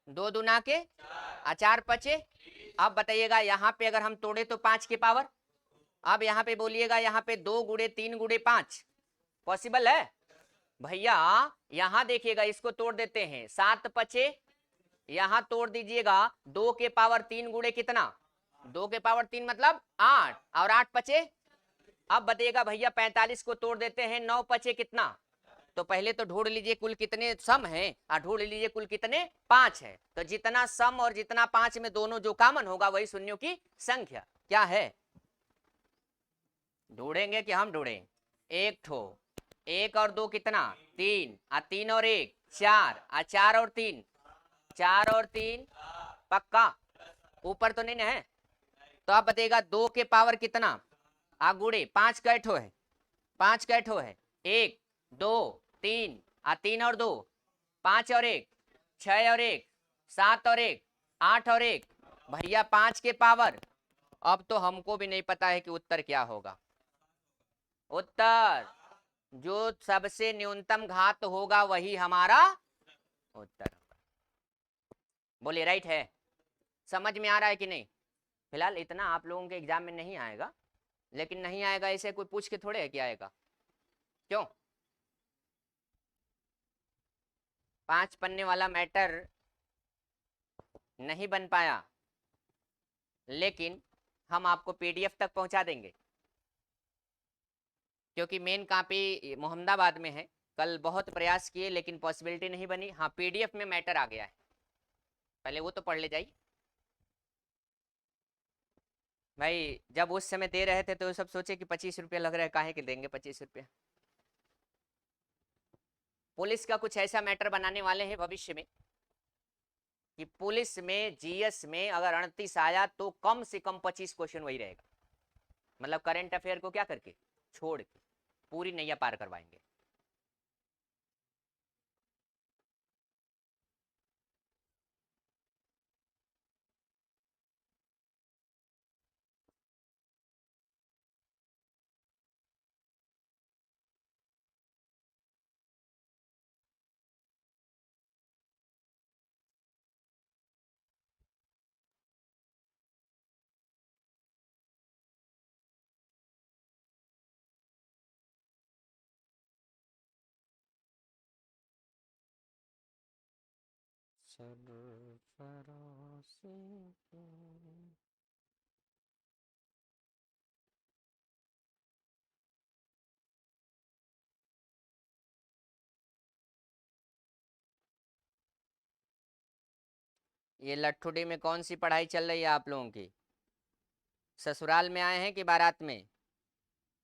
2 दूना के 4 बचे। अब बताइएगा यहाँ पे अगर हम तोड़े तो 5 के पावर, अब यहाँ पे बोलिएगा यहाँ पे 2 गुड़े 3 गुड़े 5 पॉसिबल है भैया। यहाँ देखिएगा, इसको तोड़ देते हैं, 7 बचे, यहाँ तोड़ दीजिएगा, 2 के पावर 3 गुड़े कितना, 2 के पावर 3 मतलब 8 और 8 बचे। अब बताइएगा भैया 45 को तोड़ देते हैं, 9 बचे कितना। तो पहले तो ढूंढ लीजिए कुल कितने सम हैं और ढूंढ लीजिए कुल कितने 5 है। तो जितना सम और जितना 5 में दोनों जो कॉमन होगा वही शून्यों की संख्या क्या है। ढूंढेंगे कि हम ढूंढें, 1 ठो, 1 और 2 कितना 3, 3 और 1 4 4 और 3, 4 और 3 पक्का, ऊपर तो नहीं ना है। तो आप बताइएगा 2 के पावर कितना, गुड़े 5 कैठो है, 5 कैठो है, 1 2 3 3 और 2 5 और 1 6 और 1 7 और 1 8 और 1 भैया 5 के पावर। अब तो हमको भी नहीं पता है कि उत्तर क्या होगा। उत्तर जो सबसे न्यूनतम घात होगा वही हमारा उत्तर। बोलिए राइट है। समझ में आ रहा है कि नहीं? फिलहाल इतना आप लोगों के एग्जाम में नहीं आएगा, लेकिन नहीं आएगा ऐसे कोई पूछ के थोड़े है कि आएगा। क्यों? 5 पन्ने वाला मैटर नहीं बन पाया, लेकिन हम आपको पीडीएफ तक पहुंचा देंगे, क्योंकि मेन कॉपी मोहम्मदाबाद में है। कल बहुत प्रयास किए लेकिन पॉसिबिलिटी नहीं बनी। हाँ, पीडीएफ में मैटर आ गया है, पहले वो तो पढ़ ले जाइए भाई। जब उस समय दे रहे थे तो सब सोचे कि 25 रुपया लग रहा है, काहे के देंगे 25 रुपया। पुलिस का कुछ ऐसा मैटर बनाने वाले हैं भविष्य में कि पुलिस में जीएस में अगर 38 आया तो कम से कम 25 क्वेश्चन वही रहेगा। मतलब करंट अफेयर को क्या करके छोड़ के पूरी नैया पार करवाएंगे। ये लट्ठुडी में कौन सी पढ़ाई चल रही है आप लोगों की? ससुराल में आए हैं कि बारात में?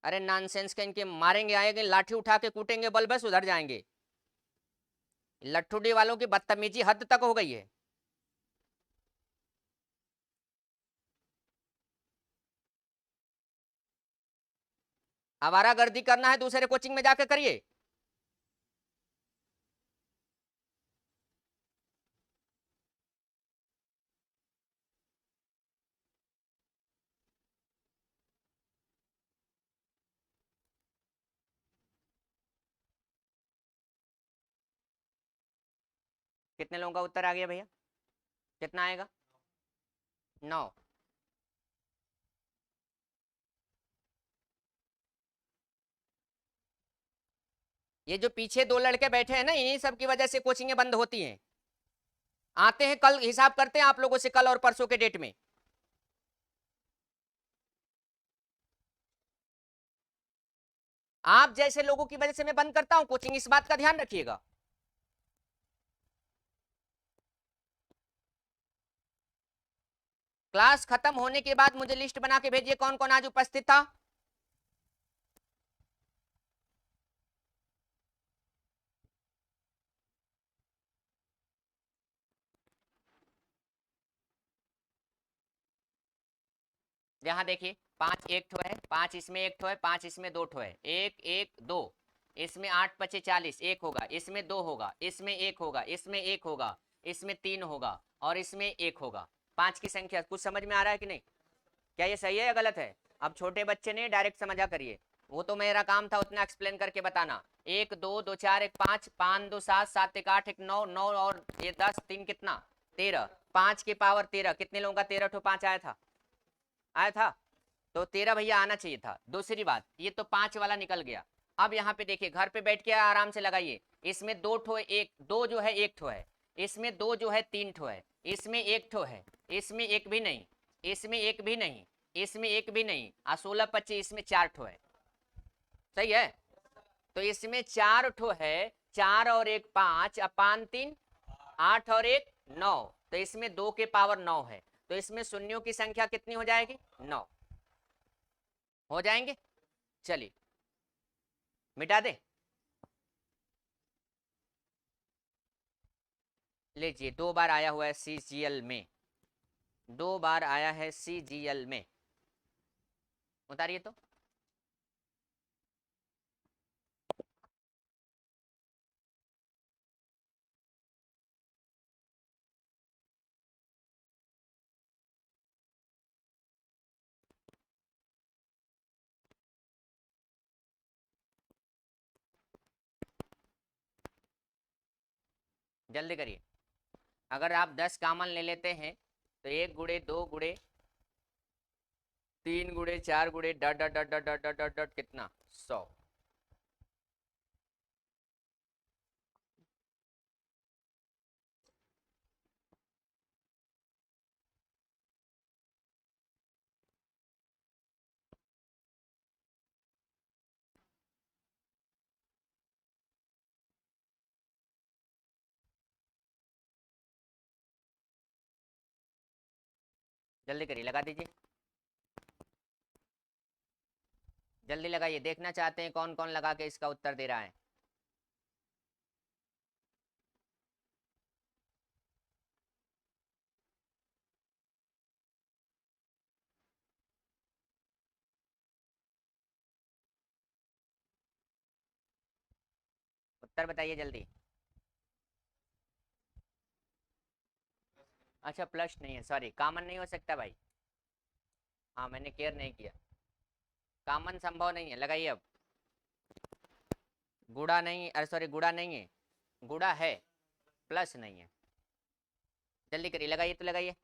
अरे नॉनसेंस के इनके मारेंगे, आएंगे लाठी उठा के कूटेंगे, बल बस उधर जाएंगे। लट्ठुडी वालों की बदतमीजी हद तक हो गई है। आवारागर्दी करना है दूसरे कोचिंग में जाके करिए। कितने लोगों का उत्तर आ गया भैया? कितना आएगा? 9। ये जो पीछे 2 लड़के बैठे हैं ना, इन्हीं सब की वजह से कोचिंगें बंद होती हैं। आते हैं कल हिसाब करते हैं आप लोगों से, कल और परसों के डेट में। आप जैसे लोगों की वजह से मैं बंद करता हूं कोचिंग, इस बात का ध्यान रखिएगा। क्लास खत्म होने के बाद मुझे लिस्ट बना के भेजिए कौन कौन आज उपस्थित था। यहाँ देखिए 5 एक ठो है, 5 इसमें एक ठो है, 5 इसमें 2 ठो है, 1 1 2, इसमें 8 पचे 40, एक होगा, इसमें 2 होगा, इसमें 1 होगा, इसमें 1 होगा, इसमें 3 होगा और इसमें 1 होगा। 5 की संख्या कुछ समझ में आ रहा है कि नहीं? क्या ये सही है या गलत है? अब छोटे बच्चे ने डायरेक्ट समझा करिए, वो तो मेरा काम था उतना एक्सप्लेन करके बताना। 1 2 2 4 1 5, 5 2 7, 7 1 8, 1 9, 9 और ये 10, 3 कितना 13, 5 के पावर 13। कितने लोगों का 13 ठो 5 आया था? आया था तो 13 भैया आना चाहिए था। दूसरी बात, ये तो 5 वाला निकल गया। अब यहाँ पे देखिए, घर पे बैठ के आराम से लगाइए। इसमें 2 ठो, एक 2 जो है 1 ठो है, इसमें 2 जो है 3 ठो है, इसमें 1 ठो है, इसमें एक भी नहीं, इसमें एक भी नहीं, इसमें एक भी नहीं, 16 25 इसमें 4 ठो है। सही है? तो इसमें 4 ठो है, 4 और 1 5, अपान 3 8 और 1 9, तो इसमें 2 के पावर 9 है। तो इसमें शून्यों की संख्या कितनी हो जाएगी? 9 हो जाएंगे। चलिए मिटा दे। लीजिए 2 बार आया हुआ है CGL में, 2 बार आया है CGL में, उतारिए तो। जल्दी करिए। अगर आप 10 कॉमन ले लेते हैं तो 1 × 2 × 3 × 4 × dot dot dot dot dot dot dot dot कितना 100। जल्दी करिए, लगा दीजिए, जल्दी लगाइए। देखना चाहते हैं कौन कौन लगा के इसका उत्तर दे रहा है। उत्तर बताइए जल्दी। अच्छा प्लस नहीं है, सॉरी, कॉमन नहीं हो सकता भाई। हाँ मैंने केयर नहीं किया, कॉमन संभव नहीं है। लगाइए अब। गुड़ा नहीं, अरे सॉरी गुड़ा नहीं है, गुड़ा है, प्लस नहीं है। जल्दी करिए, लगाइए तो लगाइए।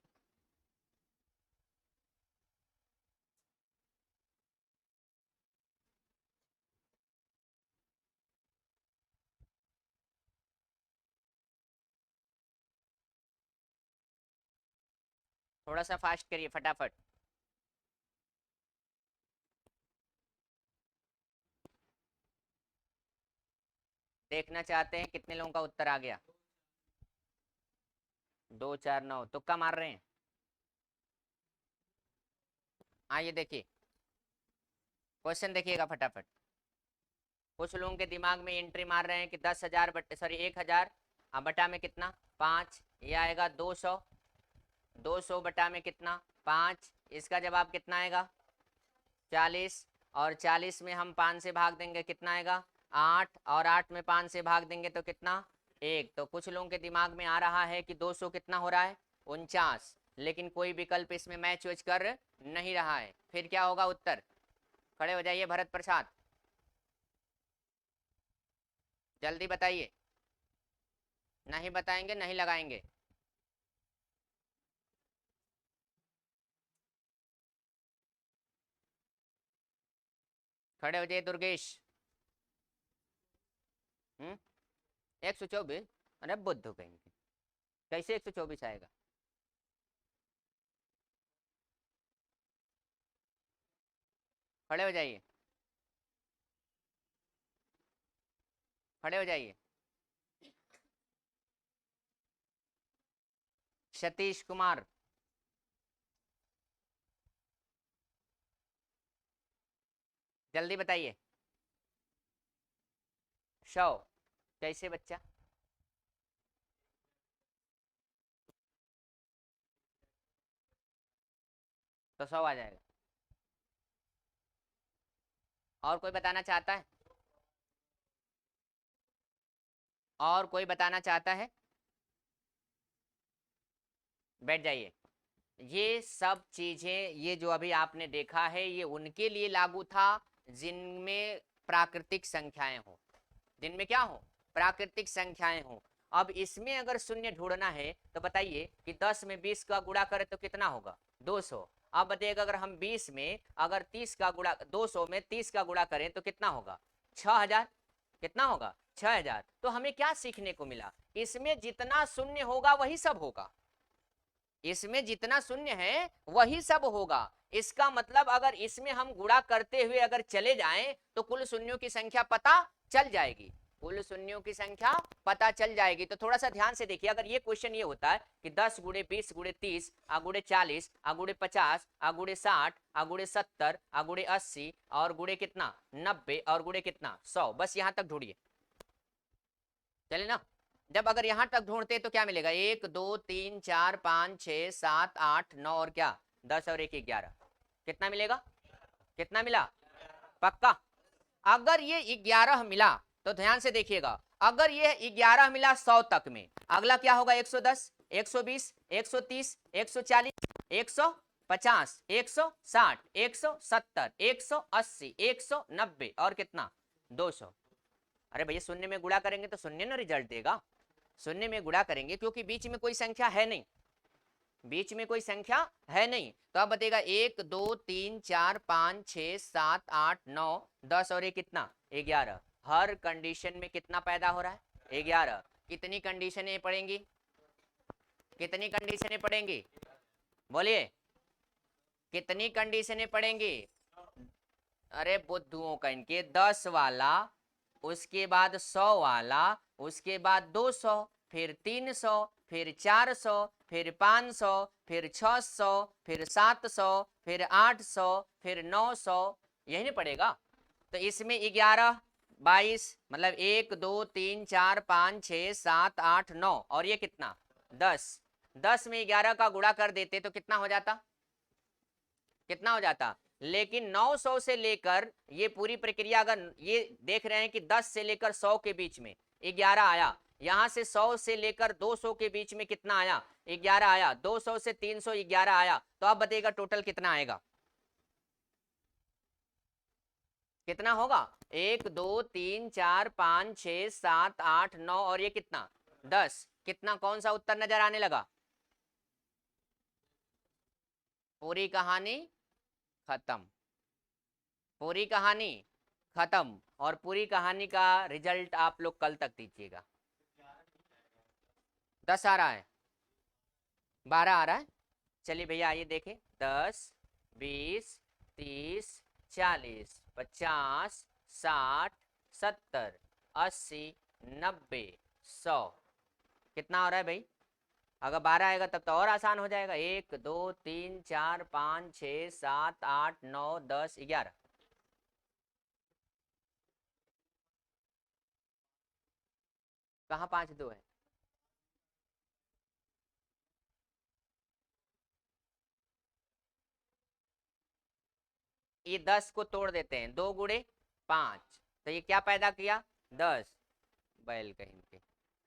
थोड़ा सा फास्ट करिए फटाफट। देखना चाहते हैं कितने लोगों का उत्तर आ गया। 2 4 9, तुक्का मार रहे हैं। आइए देखिए, क्वेश्चन देखिएगा फटाफट। कुछ लोगों के दिमाग में एंट्री मार रहे हैं कि 10,000 बटे सॉरी 1,000 बटा में कितना 5, ये आएगा 200, 200 बटा में कितना 5, इसका जवाब कितना आएगा 40, और 40 में हम 5 से भाग देंगे कितना आएगा 8, और 8 में 5 से भाग देंगे तो कितना 1। तो कुछ लोगों के दिमाग में आ रहा है कि 200 कितना हो रहा है 49, लेकिन कोई विकल्प इसमें मैच वैच कर नहीं रहा है। फिर क्या होगा उत्तर? खड़े हो जाइए भरत प्रसाद, जल्दी बताइए। नहीं बताएंगे नहीं लगाएंगे। खड़े हो जाइए दुर्गेश। 124? अरे बुद्ध कहीं, कैसे 124 आएगा? खड़े हो जाइए, खड़े हो जाइए। सतीश कुमार, जल्दी बताइए। 100 कैसे बच्चा? तो 100 आ जाएगा। और कोई बताना चाहता है? और कोई बताना चाहता है? बैठ जाइए। ये सब चीजें, ये जो अभी आपने देखा है, ये उनके लिए लागू था जिनमें प्राकृतिक संख्याएं हो, जिनमें क्या हो प्राकृतिक संख्याएं हो। अब इसमें अगर शून्य ढूंढना है तो बताइए कि 10 में 20 का गुणा करें तो कितना होगा 200। अब बताइएगा अगर हम 20 में अगर 30 का गुणा 200 में 30 का गुणा करें तो कितना होगा 6000। कितना होगा 6000। तो हमें क्या सीखने को मिला? इसमें जितना शून्य होगा वही सब होगा, इसमें जितना शून्य है वही सब होगा। इसका मतलब अगर इसमें हम गुणा करते हुए अगर चले जाएं तो कुल शून्यों की संख्या पता चल जाएगी, कुल शून्यों की संख्या पता चल जाएगी। तो थोड़ा सा ध्यान से देखिए, अगर ये क्वेश्चन ये होता है कि 10 गुणे 20 गुणे 30 गुणे 40 गुणे 50 गुणे 60 गुणे 70 गुणे 80 और गुणे कितना 90 और गुणे कितना 100, बस यहां तक ढूंढिए, चले ना। जब अगर यहां तक ढूंढते तो क्या मिलेगा, 1 2 3 4 5 6 7 8 9 और क्या 10 और 1 11, कितना मिलेगा, कितना मिला, पक्का। अगर ये 11 मिला तो ध्यान से देखिएगा, अगर ये 11 मिला 100 तक में, अगला क्या होगा, 110 120 130 140 150 160 170 180 190 और कितना 200। अरे भैया शून्य में गुणा करेंगे तो शून्य ना रिजल्ट देगा, शून्य में गुणा करेंगे क्योंकि बीच में कोई संख्या है नहीं, बीच में कोई संख्या है नहीं, तो अब बताएगा 1 2 3 4 5 6 7 8 9 10 और ये कितना 11, हर कंडीशन में कितना पैदा हो रहा है 11। कितनी कंडीशनें पड़ेंगी, कितनी कंडीशनें पड़ेंगी, बोलिए कितनी कंडीशनें पड़ेंगी। अरे बुद्धुओं का इनके 10 वाला, उसके बाद 100 वाला, उसके बाद 200, फिर 300, फिर 400, फिर 500, फिर 600, फिर 700, फिर 800, फिर 900, यही नहीं पड़ेगा। तो इसमें 11 22 मतलब 1 2 3 4 5 6 7 8 9 और ये कितना 10, 10 में 11 का गुणा कर देते तो कितना हो जाता, कितना हो जाता। लेकिन 900 से लेकर ये पूरी प्रक्रिया अगर ये देख रहे हैं कि 10 से लेकर 100 के बीच में 11 आया, यहां से 100 से लेकर 200 के बीच में कितना आया 11 आया, 200 से 300 11 आया, तो अब बताइएगा टोटल कितना आएगा, कितना होगा 1 2 3 4 5 6 7 8 9 और ये कितना 10, कितना कौन सा उत्तर नजर आने लगा, पूरी कहानी खत्म, पूरी कहानी खत्म। और पूरी कहानी का रिजल्ट आप लोग कल तक दीजिएगा। 10 आ रहा है, 12 आ रहा है, चलिए भैया आइए देखें, 10 20 30 40 50 60 70 80 90 100, कितना हो रहा है भाई, अगर 12 आएगा तब तो और आसान हो जाएगा, 1 2 3 4 5 6 7 8 9 10 11, कहाँ 5 2 है, ये 10 को तोड़ देते हैं, 2 गुणे 5, तो ये क्या पैदा किया 10, बैल कहीं के।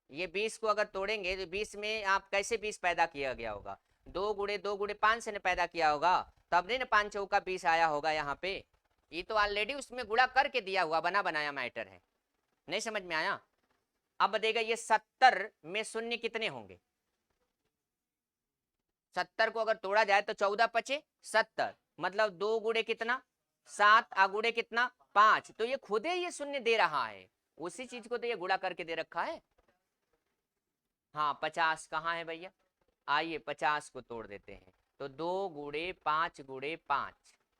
ये 20 को अगर तोड़ेंगे तो 20 में आप कैसे 20 पैदा किया गया होगा, 2 गुणे 5 से ने पैदा किया होगा, तब नहीं ना 5 चौका 20 आया होगा यहाँ पे, ये तो ऑलरेडी उसमें गुणा करके दिया हुआ बना बनाया मैटर है, नहीं समझ में आया। अब देगा ये 70 में शून्य कितने होंगे, 70 को अगर तोड़ा जाए तो 14 पचे 70, मतलब 2 गुणे कितना 7 गुणे कितना 5, तो ये खुद ही ये शून्य दे रहा है, उसी चीज को तो ये गुणा करके दे रखा है। हाँ 50 कहाँ है भैया, आइए 50 को तोड़ देते हैं, तो 2 गुणे 5 गुणे 5,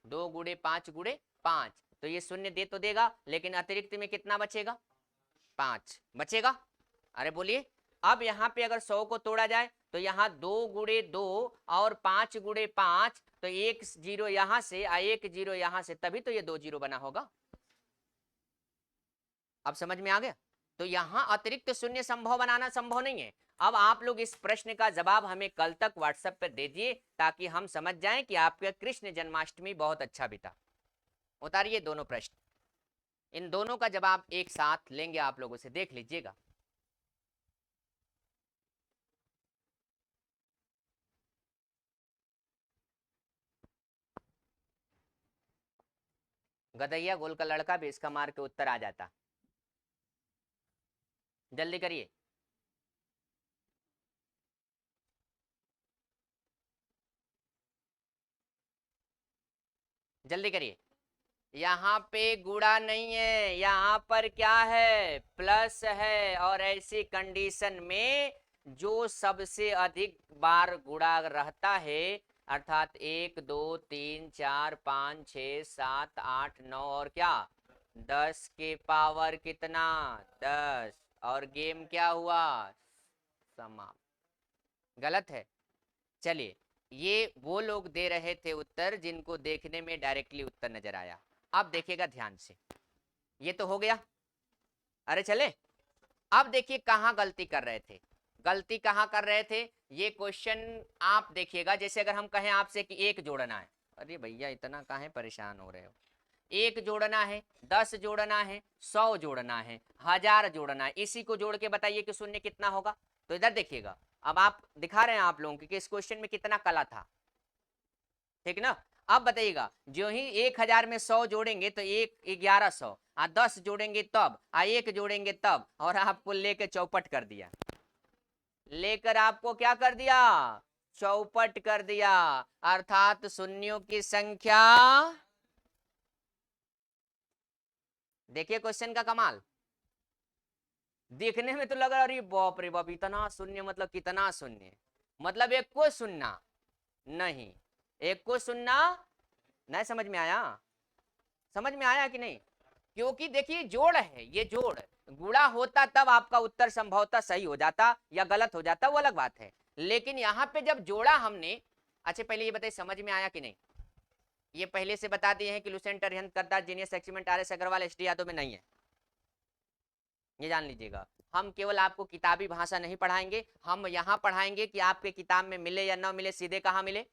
2 गुणे 5 गुणे 5, तो ये शून्य दे तो देगा लेकिन अतिरिक्त में कितना बचेगा 5 बचेगा। अरे बोलिए, अब यहाँ पे अगर 100 को तोड़ा जाए तो यहाँ 2 गुणे 2 और 5 गुणे 5, तो एक जीरो यहाँ से एक जीरो यहाँ से, तभी तो ये 2 जीरो बना होगा। अब समझ में आ गया, तो यहाँ अतिरिक्त शून्य संभव बनाना संभव नहीं है। अब आप लोग इस प्रश्न का जवाब हमें कल तक व्हाट्सएप पर दे दिए ताकि हम समझ जाएं कि आपका कृष्ण जन्माष्टमी बहुत अच्छा बीता। उतारिए दोनों प्रश्न, इन दोनों का जवाब एक साथ लेंगे, आप लोगों से देख लीजिएगा। गदैया गोल का लड़का भी इसका मार के उत्तर आ जाता, जल्दी करिए। जल्दी करिए, यहाँ पे गुणा नहीं है, यहाँ पर क्या है प्लस है, और ऐसी कंडीशन में जो सबसे अधिक बार गुणा रहता है, अर्थात 1 2 3 4 5 6 7 8 9 और क्या 10 के पावर कितना 10, और गेम क्या हुआ समाप्त। गलत है, चलिए ये वो लोग दे रहे थे उत्तर जिनको देखने में डायरेक्टली उत्तर नजर आया। अब देखिएगा ध्यान से, ये तो हो गया, अरे चले अब देखिए कहाँ गलती कर रहे थे, गलती कहाँ कर रहे थे। ये क्वेश्चन आप देखिएगा, जैसे अगर हम कहें आपसे कि एक जोड़ना है, अरे भैया इतना काहे परेशान हो रहे हो, एक जोड़ना है, 10 जोड़ना है, 100 जोड़ना है, 1000 जोड़ना है, इसी को जोड़ के बताइए कि शून्य कितना होगा। तो इधर देखिएगा, अब आप दिखा रहे हैं आप लोगों को कि इस क्वेश्चन में कितना कला था, ठीक ना। अब बताइएगा, जो ही 1000 में 100 जोड़ेंगे तो एक 1100, 10 जोड़ेंगे तब, एक जोड़ेंगे तब, और आपको लेके चौपट कर दिया, लेकर आपको क्या कर दिया, चौपट कर दिया। अर्थात शून्यों की संख्या, देखिए क्वेश्चन का कमाल, देखने में तो लग रहा अरे बाप रे बाप इतना शून्य, मतलब कितना शून्य, मतलब एक को सुनना नहीं, एक को सुनना नहीं। समझ में आया, समझ में आया कि नहीं। क्योंकि देखिए जोड़ है, ये जोड़ गुणा होता तब आपका उत्तर संभवतः सही हो जाता या गलत हो जाता, वो अलग बात है। लेकिन यहाँ पे जब जोड़ा हमने, अच्छा पहले ये बताइए समझ में आया कि नहीं। ये पहले से बता दिए हैं कि लुसेंट, अरिहंत, करदार, Genius, experiment, R S Agarwal, S D Yadav में नहीं है, ये जान लीजिएगा। हम केवल आपको किताबी भाषा नहीं पढ़ाएंगे, हम यहाँ पढ़ाएंगे कि आपके किताब में मिले या ना मिले, सीधे कहाँ मिले,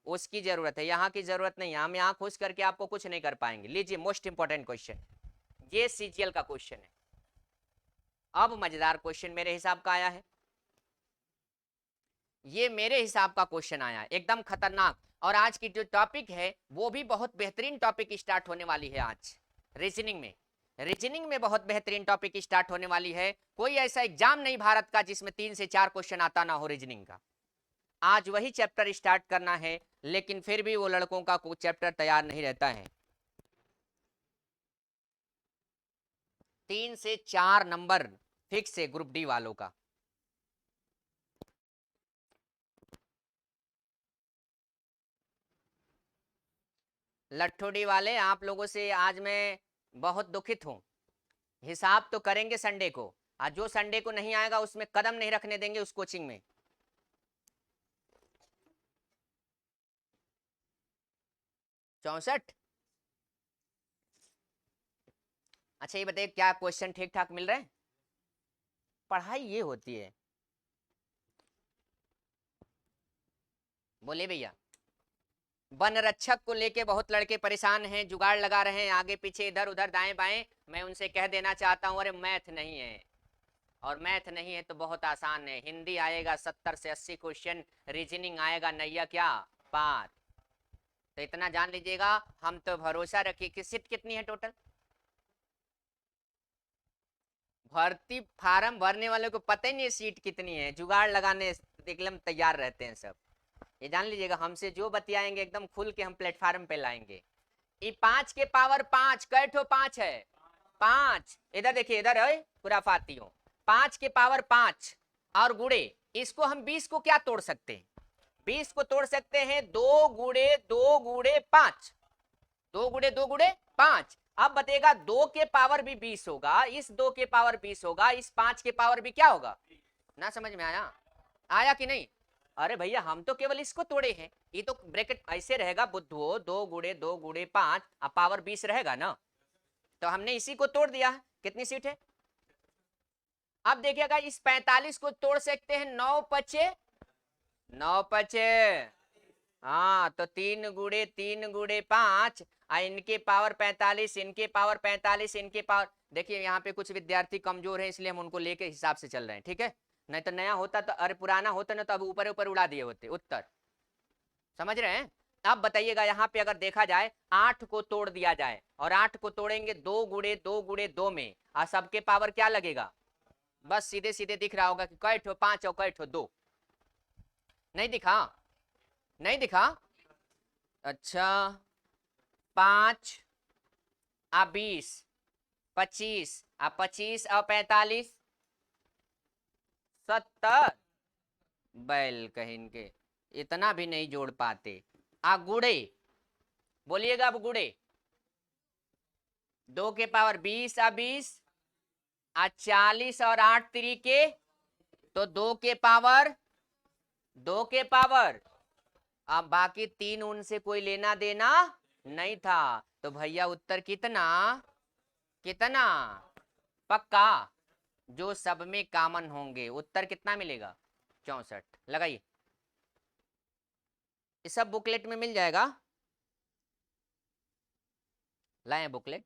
उसकी जरूरत है, यहाँ की जरूरत नहीं है। हम यहाँ खुश करके आपको कुछ नहीं कर पाएंगे। लीजिए मोस्ट इंपॉर्टेंट क्वेश्चन, ये सीजीएल का क्वेश्चन है। अब मजेदार क्वेश्चन मेरे हिसाब का आया है, ये मेरे हिसाब का क्वेश्चन आया एकदम खतरनाक। और आज की जो टॉपिक है वो भी बहुत बेहतरीन टॉपिक स्टार्ट होने वाली है आज, रीजनिंग में, रीजनिंग में बहुत बेहतरीन टॉपिक स्टार्ट होने वाली है। कोई ऐसा एग्जाम नहीं भारत का जिसमें 3 से 4 क्वेश्चन आता ना हो रीजनिंग का। आज वही चैप्टर स्टार्ट करना है, लेकिन फिर भी वो लड़कों का कोई चैप्टर तैयार नहीं रहता है। 3 से 4 नंबर फिक्स है ग्रुप डी वालों का। लट्ठोडी वाले आप लोगों से आज मैं बहुत दुखित हूं। हिसाब तो करेंगे संडे को, आज जो संडे को नहीं आएगा उसमें कदम नहीं रखने देंगे उस कोचिंग में। 64। अच्छा ये बताइए क्या क्वेश्चन ठीक ठाक मिल रहे हैं। पढ़ाई ये होती है, बोले भैया। वन रक्षक को लेके बहुत लड़के परेशान हैं, जुगाड़ लगा रहे हैं आगे पीछे इधर उधर दाएं बाएं। मैं उनसे कह देना चाहता हूं अरे मैथ नहीं है, और मैथ नहीं है तो बहुत आसान है। हिंदी आएगा 70 से 80 क्वेश्चन, रीजनिंग आएगा नैया क्या पार। तो इतना जान लीजिएगा, हम तो भरोसा रखिए कि सीट कितनी है टोटल। भर्ती फार्म भरने वालों को पता ही नहीं सीट कितनी है, जुगाड़ लगाने एकदम तैयार रहते हैं सब। ये जान लीजिएगा, हमसे जो बतियाएंगे एकदम खुल के हम प्लेटफार्म पे लाएंगे। ये 5 के पावर 5 कैठो 5 है, 5 इधर देखिए, इधर है खुराफातियों। 5 के पावर 5 और गुड़े, इसको हम 20 को क्या तोड़ सकते हैं, 20 को तोड़ सकते हैं 2 गुड़े 2 गुड़े 5, 2 गुड़े 2 गुड़े 5। अब बतेगा 2 के पावर भी 20 होगा, इस 2 के पावर 20 होगा, इस 5 के पावर भी क्या होगा ना। समझ में आया, आया कि नहीं। अरे भैया हम तो केवल इसको तोड़े हैं, ये तो ब्रैकेट ऐसे रहेगा बुद्धो 2 गुड़े 5 अब पावर 20 रहेगा ना, तो हमने इसी को तोड़ दिया। कितनी सीट है। अब देखिएगा इस 45 को तोड़ सकते हैं 9 पचे 9 पचे, हाँ तो 3 गुड़े 5, इनके पावर 45, इनके पावर 45, इनके पावर। देखिए यहाँ पे कुछ विद्यार्थी कमजोर हैं इसलिए हम उनको लेके हिसाब से चल रहे हैं, ठीक है। नहीं तो नया होता तो, अरे पुराना होता ना तो अब ऊपर ऊपर उड़ा दिए होते उत्तर। समझ रहे हैं। अब बताइएगा यहाँ पे अगर देखा जाए 8 को तोड़ दिया जाए, और 8 को तोड़ेंगे 2 गुड़े 2 गुड़े 2 में, और सबके पावर क्या लगेगा, बस सीधे सीधे दिख रहा होगा कि कैठो 5 और कैठो 2। नहीं दिखा, नहीं दिखा। अच्छा 5 आ 20, 25 आ 25 और 45 70, बैल कहीं के इतना भी नहीं जोड़ पाते। आ गुड़े, बोलिएगा अब गुड़े, 2 के पावर 20 आ 20 आ 40 और 8 तरीके, तो 2 के पावर 2 के पावर, अब बाकी 3 उनसे कोई लेना देना नहीं था। तो भैया उत्तर कितना, कितना पक्का, जो सब में कॉमन होंगे। उत्तर कितना मिलेगा? 64। लगाइए, ये सब बुकलेट में मिल जाएगा। लाए हैं बुकलेट?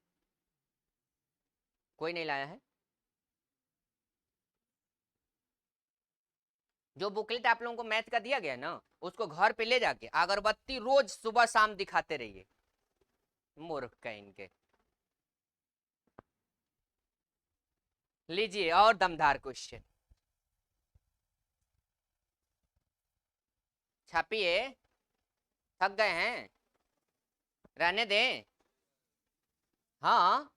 कोई नहीं लाया है? जो बुकलेट आप लोगों को मैथ का दिया गया ना, उसको घर पे ले जाके अगरबत्ती रोज सुबह शाम दिखाते रहिए। मूर्ख कहीं के। लीजिए और दमदार क्वेश्चन छापिए। थक गए हैं? रहने दें। हाँ,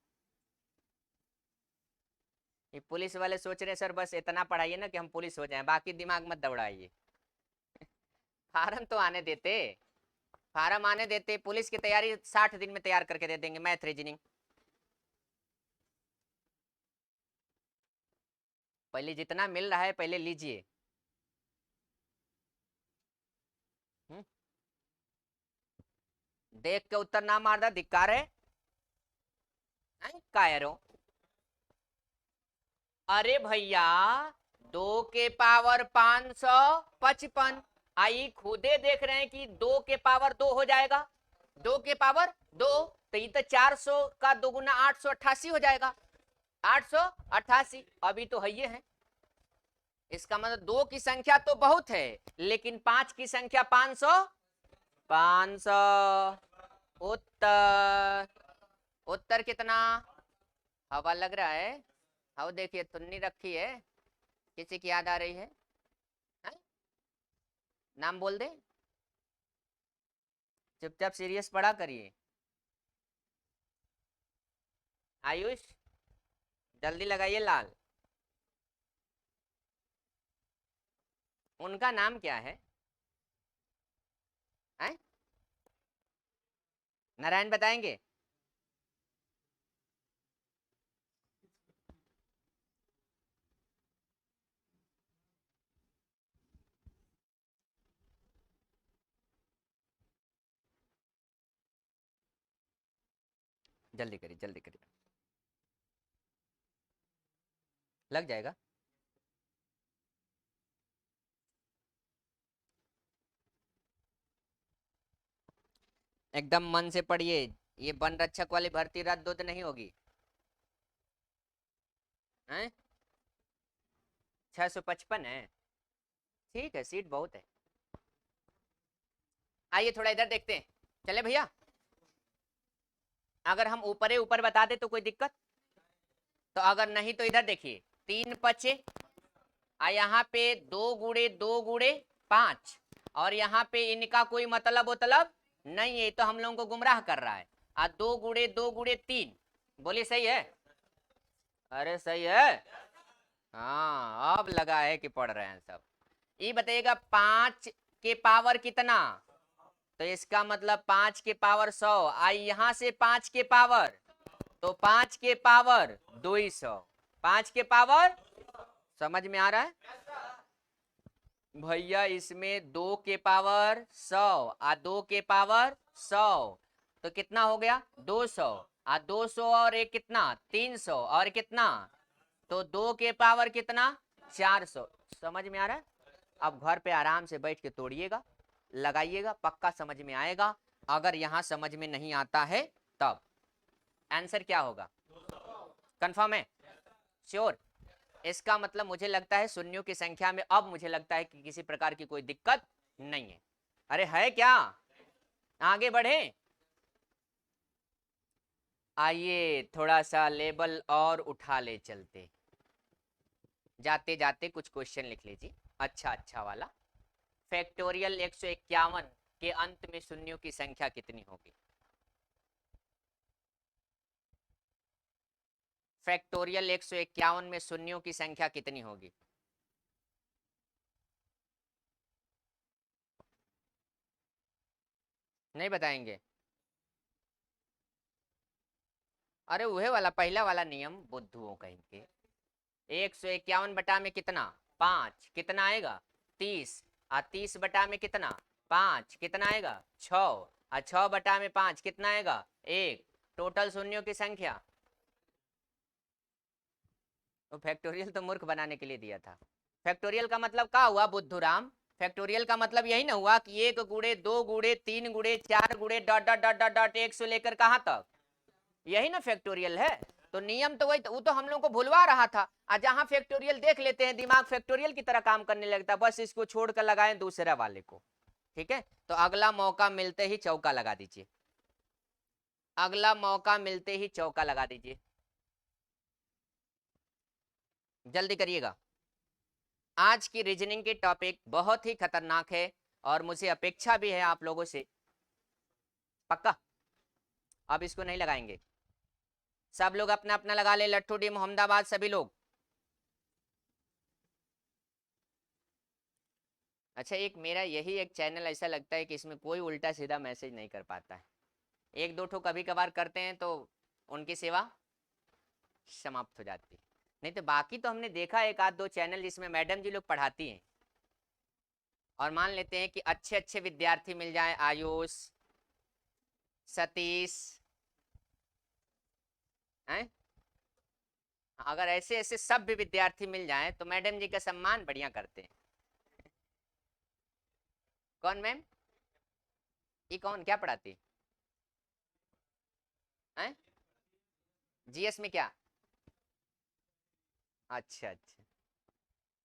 ये पुलिस वाले सोच रहे हैं सर बस इतना पढ़ाइए ना कि हम पुलिस हो जाएं, बाकी दिमाग मत दौड़ाइए। फार्म तो आने देते, फार्म आने देते। पुलिस की तैयारी 60 दिन में तैयार करके दे देंगे, मैथ रीजनिंग। पहले जितना मिल रहा है पहले लीजिए। देख के उत्तर ना मार दा, धिक्कार है। कायरो। अरे भैया, 2 के पावर 555। आई खुदे देख रहे हैं कि 2 के पावर 2 हो जाएगा। 2 के पावर 2 तो ये तो 400 का 2 गुना 888 हो जाएगा। 888 अभी तो है ये है। इसका मतलब 2 की संख्या तो बहुत है, लेकिन 5 की संख्या 500। 500। उत्तर, उत्तर कितना? हवा लग रहा है। हवा देखिए, तुन्नी रखी है। किसी की याद आ रही है? हैं? नाम बोल दे। चुपचाप सीरियस पढ़ा करिए। आयुष, जल्दी लगाइए लाल। उनका नाम क्या है? हैं? नारायण बताएंगे? जल्दी करिए, जल्दी करिए, लग जाएगा। एकदम मन से पढ़िए। ये वन रक्षक वाली भर्ती रात 2 तो नहीं होगी। हैं? 655 है। ठीक है, सीट बहुत है। आइए थोड़ा इधर देखते हैं। चले भैया, अगर हम ऊपर ऊपर बता दे तो कोई दिक्कत? तो अगर नहीं तो इधर देखिए, 3 × 5 यहाँ पे 2 × 2 × 5 और यहाँ पे इनका कोई मतलब नहीं है, तो हम लोगों को गुमराह कर रहा है। 2 × 2 × 3 बोलिए, सही है? अरे सही है। हाँ, अब लगा है कि पढ़ रहे हैं सब। ये बताइएगा 5 के पावर कितना? तो इसका मतलब 5 के पावर 100। आई यहां से 5 के पावर, तो 5 के पावर 200। 5 के पावर, समझ में आ रहा है भैया? इसमें 2 के पावर 100 आ 2 के पावर 100 तो कितना हो गया? 200। 200 और एक कितना? 300 और कितना? तो 2 के पावर कितना? 400। समझ में आ रहा है? अब घर पे आराम से बैठ के तोड़िएगा, लगाइएगा, पक्का समझ में आएगा। अगर यहां समझ में नहीं आता है तब आंसर क्या होगा? कंफर्म है? श्योर? इसका मतलब मुझे लगता है शून्यों की संख्या में अब मुझे लगता है कि किसी प्रकार की कोई दिक्कत नहीं है। अरे है क्या? आगे बढ़े। आइए थोड़ा सा लेवल और उठा ले चलते। जाते जाते कुछ क्वेश्चन लिख लीजिए, अच्छा अच्छा वाला। फैक्टोरियल 151 के अंत में शून्यों की संख्या कितनी होगी? फैक्टोरियल 151 में शून्यों की संख्या कितनी होगी? नहीं बताएंगे? अरे वह वाला पहला वाला नियम, बुद्धुओं कहेंगे। 151 में कितना? 5 कितना आएगा? 30। 30 में कितना? 5 कितना आएगा? 6। 6 में 5 कितना आएगा? 1। टोटल शून्यों की संख्या वो फैक्टोरियल तो मूर्ख बनाने के लिए दिया था। फैक्टोरियल का मतलब क्या हुआ बुद्धूराम? फैक्टोरियल का मतलब यही ना हुआ कि 1 गुणे 2 गुणे 3 गुणे 4 गुणे dot dot dot dot dot 1 से लेकर कहां तक, यही ना फैक्टोरियल है। तो नियम तो वही, वो तो हम लोग को भुलवा रहा था। आज जहां फैक्टोरियल देख लेते हैं दिमाग फैक्टोरियल की तरह काम करने लगता है, बस इसको छोड़कर लगाएं दूसरे वाले को। ठीक है, तो अगला मौका मिलते ही चौका लगा दीजिए, अगला मौका मिलते ही चौका लगा दीजिए, जल्दी करिएगा। आज की रीजनिंग की टॉपिक बहुत ही खतरनाक है और मुझे अपेक्षा भी है आप लोगों से, पक्का अब इसको नहीं लगाएंगे। सब लोग अपना अपना लगा ले, लट्ठू डी मोहम्मदाबाद सभी लोग। अच्छा, एक मेरा यही एक चैनल ऐसा लगता है कि इसमें कोई उल्टा सीधा मैसेज नहीं कर पाता है। एक दो ठो कभी कभार करते हैं तो उनकी सेवा समाप्त हो जाती है, नहीं तो बाकी तो हमने देखा एक आध दो चैनल जिसमें मैडम जी लोग पढ़ाती हैं, और मान लेते हैं कि अच्छे अच्छे विद्यार्थी मिल जाए, आयुष, सतीश हैं, अगर ऐसे ऐसे सब भी विद्यार्थी मिल जाएं तो मैडम जी का सम्मान बढ़िया करते हैं। कौन मैम? ये कौन क्या पढ़ाती है? जीएस में क्या? अच्छा अच्छा,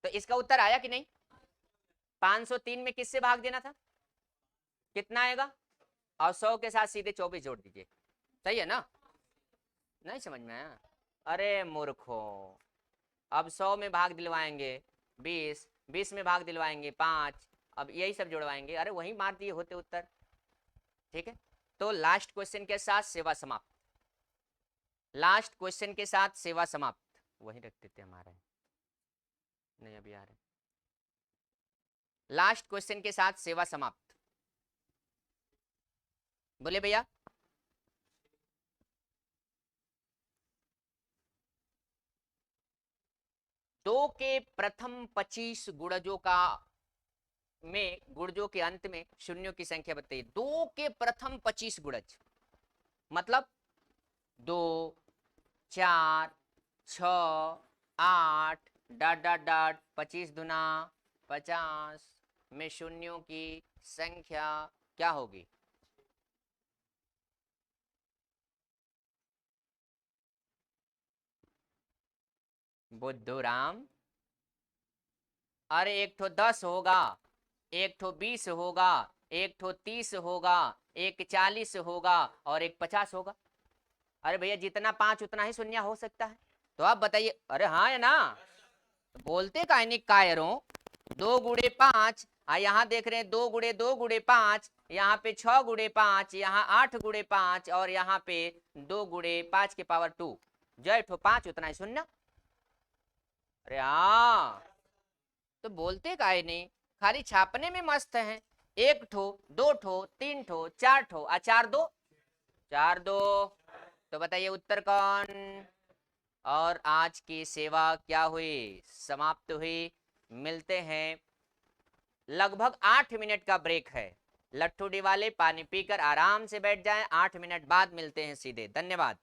तो इसका उत्तर आया कि नहीं? 503 में किससे भाग देना था? कितना आएगा? और 100 के साथ सीधे 24 जोड़ दीजिए, सही है ना? नहीं समझ में आया? अरे मूर्खो, अब 100 में भाग दिलवाएंगे 20, 20 में भाग दिलवाएंगे 5, अब यही सब जुड़वाएंगे, अरे वही मार दिए होते उत्तर। ठीक है, तो लास्ट क्वेश्चन के साथ सेवा समाप्त, लास्ट क्वेश्चन के साथ सेवा समाप्त, वही रख देते हमारा, नहीं अभी आ रहे, लास्ट क्वेश्चन के साथ सेवा समाप्त। बोले भैया, दो के प्रथम 25 गुणजों का में गुणजों के अंत में शून्यों की संख्या बताइए। दो के प्रथम 25 गुणज मतलब 2, 4, 6, 8 डॉट डॉट डॉट 25 दुना 50 में शून्यों की संख्या क्या होगी? बुद्धूराम, अरे एक ठो 10 होगा, एक ठो 20 होगा, एक ठो 30 होगा, एक 40 होगा और एक 50 होगा। अरे भैया जितना 5 उतना ही शून्य हो सकता है, तो आप बताइए। अरे हाँ है ना, बोलते का नहीं कायरों। 2 गुणे 5, यहाँ देख रहे हैं 2 गुणे 2 गुणे 5, यहाँ पे 6 गुणे 5, यहाँ 8 गुणे 5 और यहाँ पे 2 गुणे 5 के पावर 2, जो ठो 5 उतना ही शून्य। अरे हाँ, तो बोलते काहे नहीं, खाली छापने में मस्त हैं। एक ठो, दो ठो, तीन ठो, चार ठो, चार दो, चार दो, तो बताइए उत्तर कौन? और आज की सेवा क्या हुई? समाप्त हुई। मिलते हैं, लगभग 8 मिनट का ब्रेक है, लट्ठू डी वाले पानी पीकर आराम से बैठ जाएं, 8 मिनट बाद मिलते हैं सीधे। धन्यवाद।